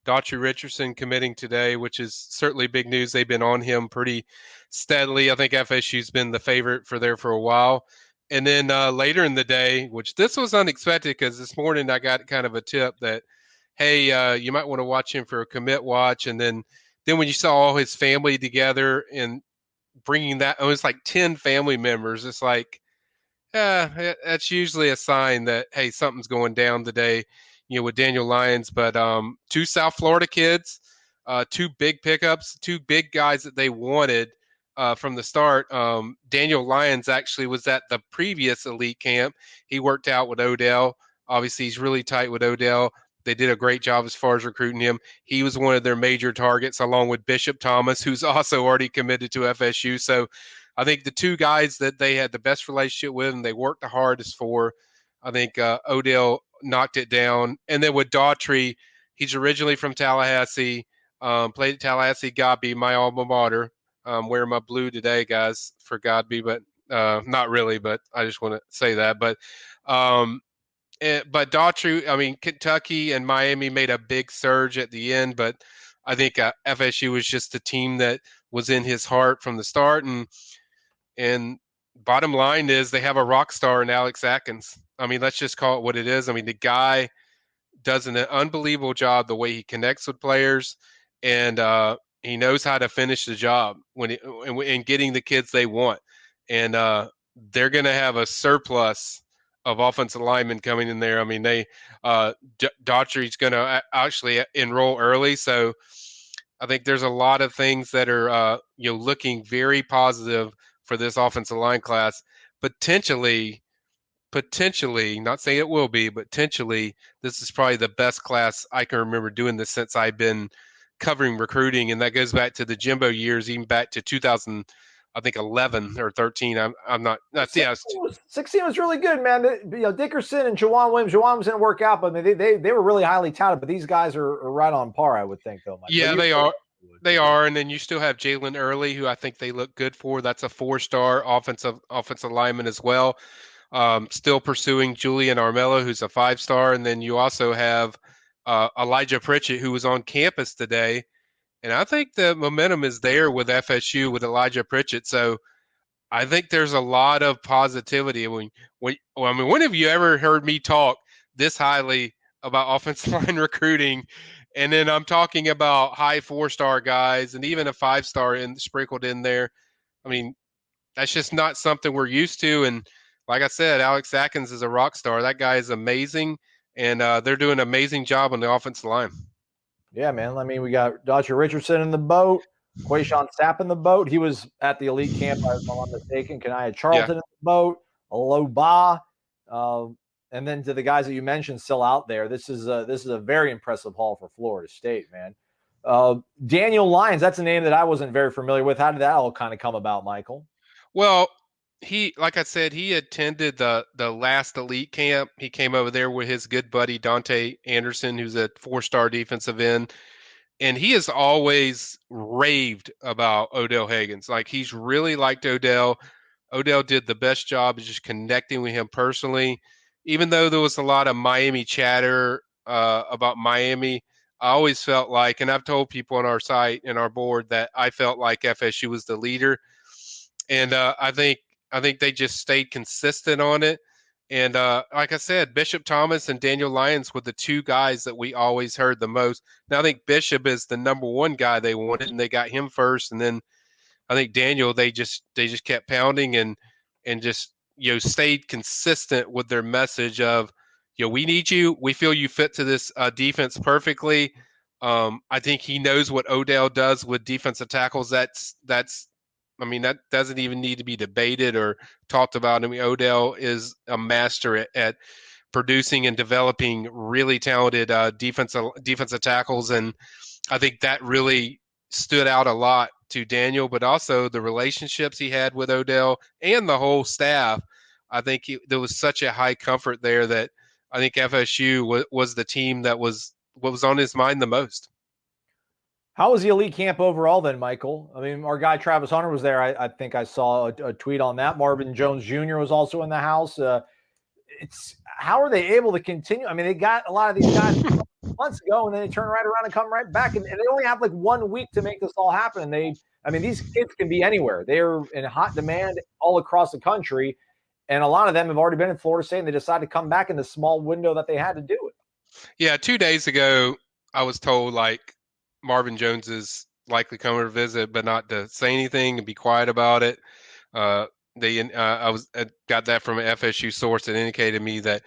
Daughtry Richardson committing today, which is certainly big news. They've been on him pretty steadily. I think FSU's been the favorite for a while. And then later in the day, which this was unexpected because this morning I got kind of a tip that, hey, you might want to watch him for a commit watch. And then when you saw all his family together and bringing that, it was like 10 family members. It's like, that's usually a sign that, hey, something's going down today, with Daniel Lyons. But 2 South Florida kids, 2 big pickups, 2 big guys that they wanted from the start. Daniel Lyons actually was at the previous elite camp. He worked out with Odell. Obviously, he's really tight with Odell. They did a great job as far as recruiting him. He was one of their major targets, along with Bishop Thomas, who's also already committed to FSU. So I think the 2 guys that they had the best relationship with and they worked the hardest for, I think Odell knocked it down. And then with Daughtry, he's originally from Tallahassee, played at Tallahassee Godby, my alma mater. Wearing my blue today, guys, for Godby, but not really, but I just want to say that. But Daughtry, I mean, Kentucky and Miami made a big surge at the end, but I think FSU was just a team that was in his heart from the start. And bottom line is they have a rock star in Alex Atkins. I mean, let's just call it what it is. I mean, the guy does an unbelievable job the way he connects with players, and he knows how to finish the job in getting the kids they want. And they're going to have a surplus of offensive linemen coming in there. I mean, Daughtry's going to actually enroll early, so I think there's a lot of things that are looking very positive for this offensive line class. Potentially, not saying it will be, but potentially, this is probably the best class I can remember doing this since I've been covering recruiting, and that goes back to the Jimbo years, even back to 2011 or 13. I'm not. That's 16 was really good, man. Dickerson and Jawan Williams. Jawan didn't work out, but they were really highly touted. But these guys are right on par, I would think, though. Mike. Yeah, they are. They are, and then you still have Jalen Early, who I think they look good for. That's a 4-star offensive lineman as well. Still pursuing Julian Armello, who's a 5-star, and then you also have Elijah Pritchett, who was on campus today. And I think the momentum is there with FSU with Elijah Pritchett. So I think there's a lot of positivity. When have you ever heard me talk this highly about offensive line recruiting? And then I'm talking about high 4-star guys and even a 5-star sprinkled in there. I mean, that's just not something we're used to. And like I said, Alex Atkins is a rock star. That guy is amazing. And they're doing an amazing job on the offensive line. Yeah, man. I mean, we got Daughtry Richardson in the boat, Quayshawn Sapp in the boat. He was at the elite camp, if I'm not mistaken. Kanaya Charlton in the boat, Aloba, and then to the guys that you mentioned still out there. This is a very impressive haul for Florida State, man. Daniel Lyons, that's a name that I wasn't very familiar with. How did that all kind of come about, Michael? Well, like I said, he attended the last elite camp. He came over there with his good buddy Dante Anderson, who's a 4-star defensive end, and he has always raved about Odell Higgins. Like, he's really liked Odell. Odell did the best job of just connecting with him personally. Even though there was a lot of Miami chatter about Miami, I always felt like, and I've told people on our site and our board that I felt like FSU was the leader, and I think they just stayed consistent on it. And like I said, Bishop Thomas and Daniel Lyons were the 2 guys that we always heard the most. Now I think Bishop is the number 1 guy they wanted, and they got him first. And then I think Daniel, they just kept pounding and just stayed consistent with their message of, we need you. We feel you fit to this defense perfectly. I think he knows what Odell does with defensive tackles. That doesn't even need to be debated or talked about. I mean, Odell is a master at producing and developing really talented defensive tackles, and I think that really stood out a lot to Daniel, but also the relationships he had with Odell and the whole staff. I think there was such a high comfort there that I think FSU was the team that was what was on his mind the most. How was the elite camp overall then, Michael? I mean, our guy Travis Hunter was there. I think I saw a tweet on that. Marvin Jones Jr. was also in the house. It's how are they able to continue? I mean, they got a lot of these guys months ago, and then they turn right around and come right back, and they only have like 1 week to make this all happen. And these kids can be anywhere. They're in hot demand all across the country, and a lot of them have already been in Florida State, and they decided to come back in the small window that they had to do it. Yeah, 2 days ago, I was told like Marvin Jones is likely coming to visit, but not to say anything and be quiet about it. I got that from an FSU source that indicated to me that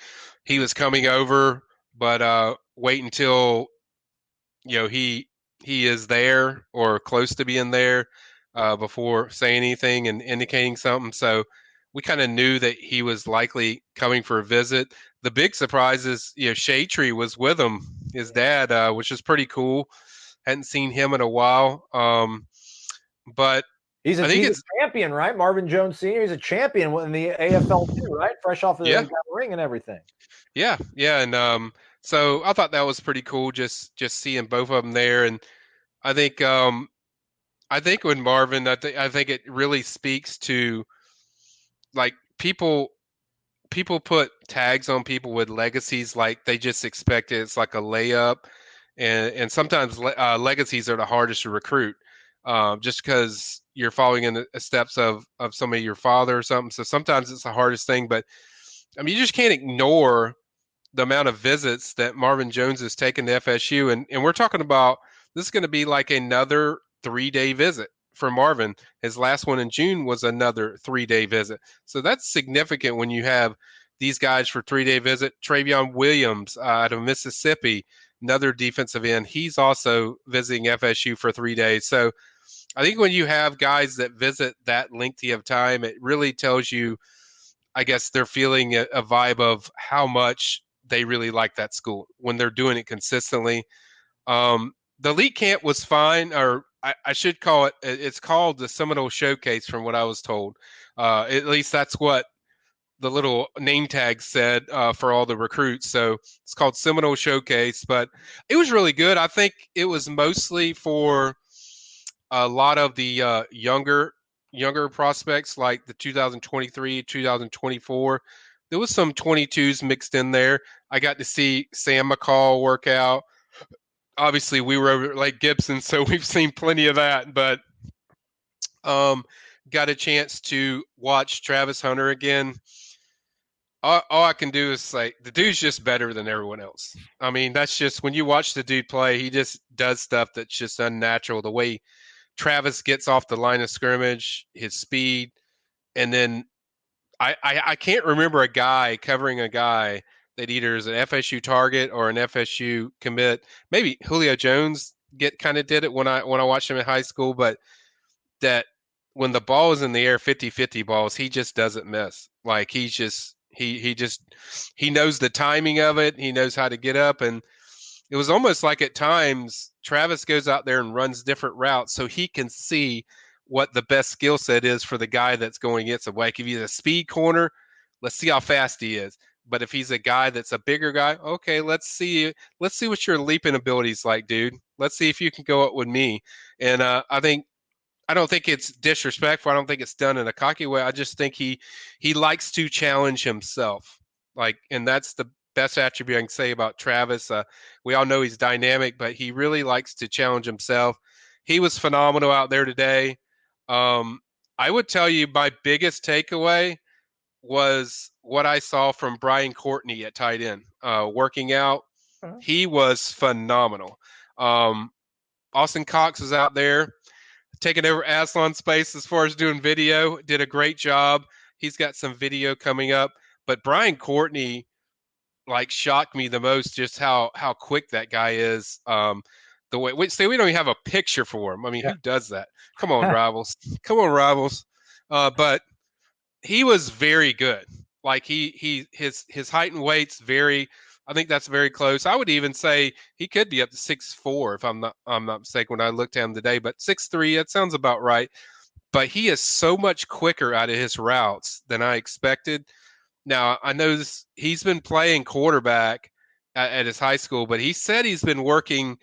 he was coming over, but wait until he is there or close to being there before saying anything and indicating something. So we kind of knew that he was likely coming for a visit. The big surprise is Shaytree was with him, his dad, which is pretty cool. Hadn't seen him in a while, but he's a champion, right? Marvin Jones Sr. He's a champion in the AFL too, right? Fresh off of the ring and everything. Yeah, and so I thought that was pretty cool, just seeing both of them there. And I think with Marvin, I think it really speaks to like people put tags on people with legacies, like they just expect it's like a layup. And sometimes legacies are the hardest to recruit, just because you're following in the steps of somebody, your father or something. So sometimes it's the hardest thing. But I mean, you just can't ignore the amount of visits that Marvin Jones has taken to FSU, and we're talking about this is going to be like another 3-day visit for Marvin. His last one in June was another 3-day visit. So that's significant when you have these guys for 3-day visit. Travion Williams out of Mississippi, another defensive end. He's also visiting FSU for 3 days. So I think when you have guys that visit that lengthy of time, it really tells you, I guess, they're feeling a vibe of how much they really like that school when they're doing it consistently. The elite camp was fine, or I should call it's called the Seminole Showcase from what I was told. At least that's what the little name tag said for all the recruits. So it's called Seminole Showcase, but it was really good. I think it was mostly for a lot of the younger prospects, like the 2023, 2024. There was some 22s mixed in there. I got to see Sam McCall work out. Obviously, we were over at Lake Gibson, so we've seen plenty of that. But got a chance to watch Travis Hunter again. All I can do is say the dude's just better than everyone else. I mean, that's just when you watch the dude play, he just does stuff that's just unnatural. The way Travis gets off the line of scrimmage, his speed, and then I can't remember a guy covering a guy that either is an FSU target or an FSU commit. Maybe Julio Jones kind of did it when I watched him in high school, but that when the ball is in the air, 50-50 balls, he just doesn't miss. Like he knows the timing of it. He knows how to get up, and it was almost like at times Travis goes out there and runs different routes so he can see what the best skill set is for the guy that's going against him. Like if he's a speed corner, let's see how fast he is. But if he's a guy that's a bigger guy, okay, let's see what your leaping ability's like, dude. Let's see if you can go up with me. And I don't think it's disrespectful. I don't think it's done in a cocky way. I just think he likes to challenge himself. And that's the best attribute I can say about Travis. We all know he's dynamic, but he really likes to challenge himself. He was phenomenal out there today. I would tell you my biggest takeaway was what I saw from Brian Courtney at tight end, working out. He was phenomenal. Austin Cox was out there taking over Aslan's space as far as doing video, did a great job. He's got some video coming up, but Brian Courtney shocked me the most, just how quick that guy is. The way we don't even have a picture for him. I mean, who does that? Come on, Rivals. But he was very good. His height and weight's I think that's very close. I would even say he could be up to 6'4" if I'm not mistaken when I looked at him today, but 6'3", that sounds about right. But he is so much quicker out of his routes than I expected. Now, I know he's been playing quarterback at his high school, but he said he's been working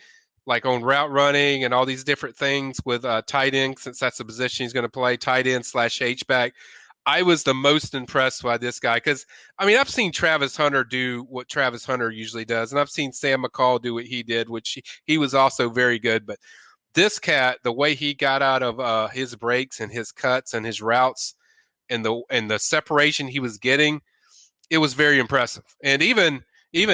like on route running and all these different things with tight end, since that's the position he's going to play, tight end / H-back. I was the most impressed by this guy because, I mean, I've seen Travis Hunter do what Travis Hunter usually does, and I've seen Sam McCall do what he did, which he was also very good. But this cat, the way he got out of his breaks and his cuts and his routes and the separation he was getting, it was very impressive. And even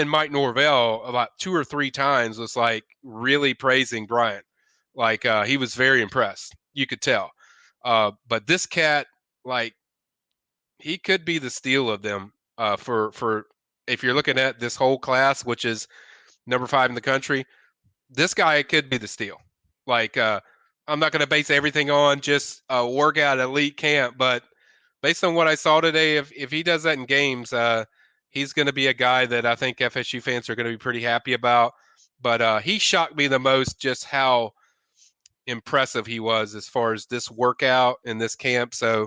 Mike Norvell about 2 or 3 times was like really praising Bryant. Like he was very impressed. You could tell. But this cat, like, he could be the steal of them for if you're looking at this whole class, which is number 5 in the country. This guy could be the steal. Like I'm not going to base everything on just a workout elite camp, but based on what I saw today, if he does that in games, he's going to be a guy that I think FSU fans are going to be pretty happy about. But he shocked me the most, just how impressive he was as far as this workout and this camp. So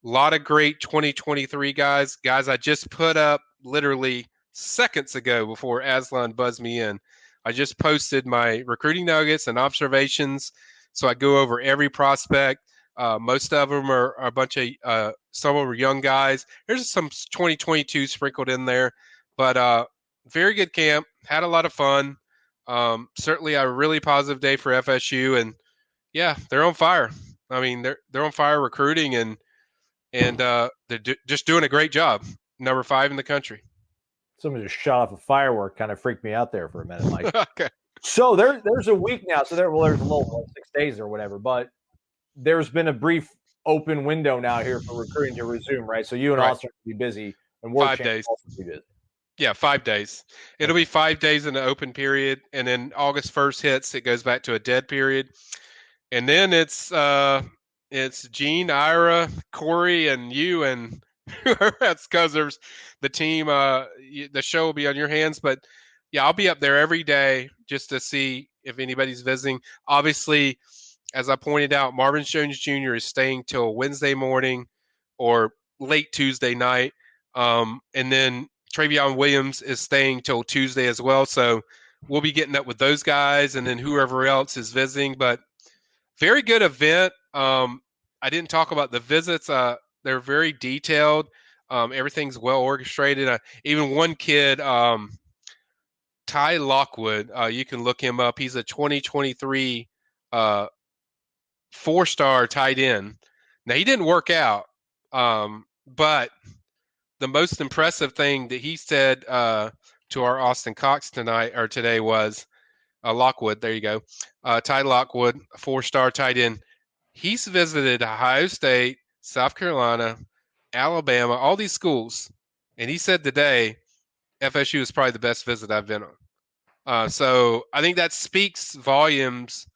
a lot of great 2023 guys I just put up literally seconds ago before Aslan buzzed me in. I just posted my recruiting nuggets and observations. So I go over every prospect. Most of them are a bunch of some of them are young guys. There's some 2022 sprinkled in there, but very good camp. Had a lot of fun. Certainly a really positive day for FSU, and yeah, they're on fire. I mean, they're on fire recruiting, and they're just doing a great job. Number 5 in the country. Someone just shot off a firework, kind of freaked me out there for a minute, Mike. Okay. So there's a week now. So there's a little 6 days or whatever, but there's been a brief open window now here for recruiting to resume, right? So you and Austin will be busy, and Warchant 5 days. will be busy. Yeah, 5 days. It'll be 5 days in the open period, and then August 1st hits, it goes back to a dead period, and then it's Gene, Ira, Corey, and you, and whoever else, because there's the team. The show will be on your hands, but yeah, I'll be up there every day just to see if anybody's visiting. Obviously, as I pointed out, Marvin Jones Jr. is staying till Wednesday morning or late Tuesday night, and then Travion Williams is staying till Tuesday as well. So we'll be getting up with those guys, and then whoever else is visiting. But very good event. I didn't talk about the visits. They're very detailed. Everything's well orchestrated. Even one kid, Ty Lockwood, you can look him up. He's a 2023 4-star tight end. Now, he didn't work out, but the most impressive thing that he said to our Austin Cox today was Lockwood. There you go. Ty Lockwood, 4-star tight end. He's visited Ohio State, South Carolina, Alabama, all these schools. And he said today, FSU is probably the best visit I've been on. So I think that speaks volumes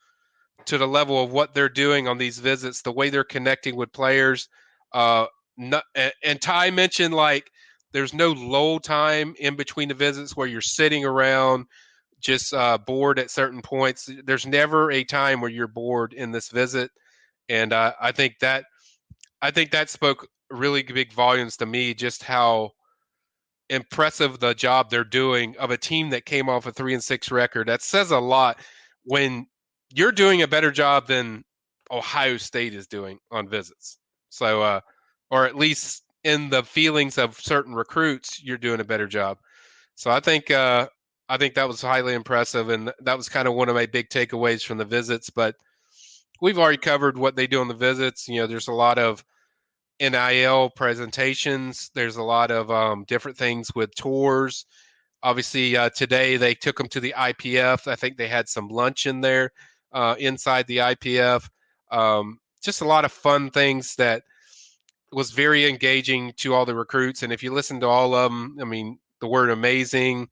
to the level of what they're doing on these visits, the way they're connecting with players. And Ty mentioned, like, there's no lull time in between the visits where you're sitting around just bored at certain points. There's never a time where you're bored in this visit. And I think that spoke really big volumes to me, just how impressive the job they're doing of a team that came off a 3-6 record. That says a lot when you're doing a better job than Ohio State is doing on visits. So, or at least in the feelings of certain recruits, you're doing a better job. So I think that was highly impressive, and that was kind of one of my big takeaways from the visits. But we've already covered what they do on the visits. You know, there's a lot of NIL presentations. There's a lot of different things with tours. Obviously, today they took them to the IPF. I think they had some lunch in there inside the IPF. Just a lot of fun things that was very engaging to all the recruits. And if you listen to all of them, I mean, the word amazing,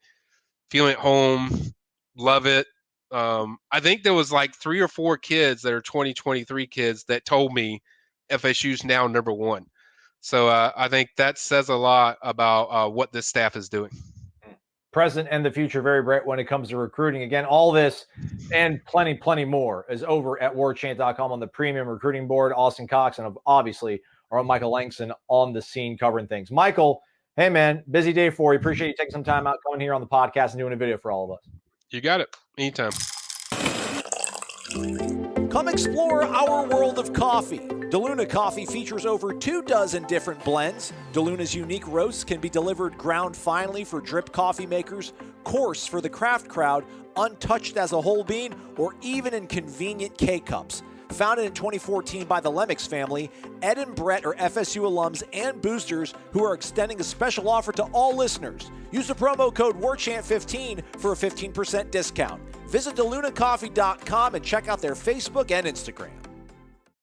feeling at home, love it. I think there was like 3 or 4 kids that are 2023 kids that told me FSU's now number 1. So I think that says a lot about what this staff is doing. Present and the future very bright when it comes to recruiting. Again, all this and plenty more is over at warchant.com on the premium recruiting board. Austin Cox and obviously our own Michael Langston on the scene covering things. Michael, Hey, man, busy day for you. Appreciate you taking some time out, coming here on the podcast and doing a video for all of us. You got it. Anytime. Come explore our world of coffee. DeLuna Coffee features over 24 different blends. DeLuna's unique roasts can be delivered ground finely for drip coffee makers, coarse for the craft crowd, untouched as a whole bean, or even in convenient K-Cups. Founded in 2014 by the Lemmix family, Ed and Brett are FSU alums and boosters who are extending a special offer to all listeners. Use the promo code WARCHANT15 for a 15% discount. Visit DeLunaCoffee.com and check out their Facebook and Instagram.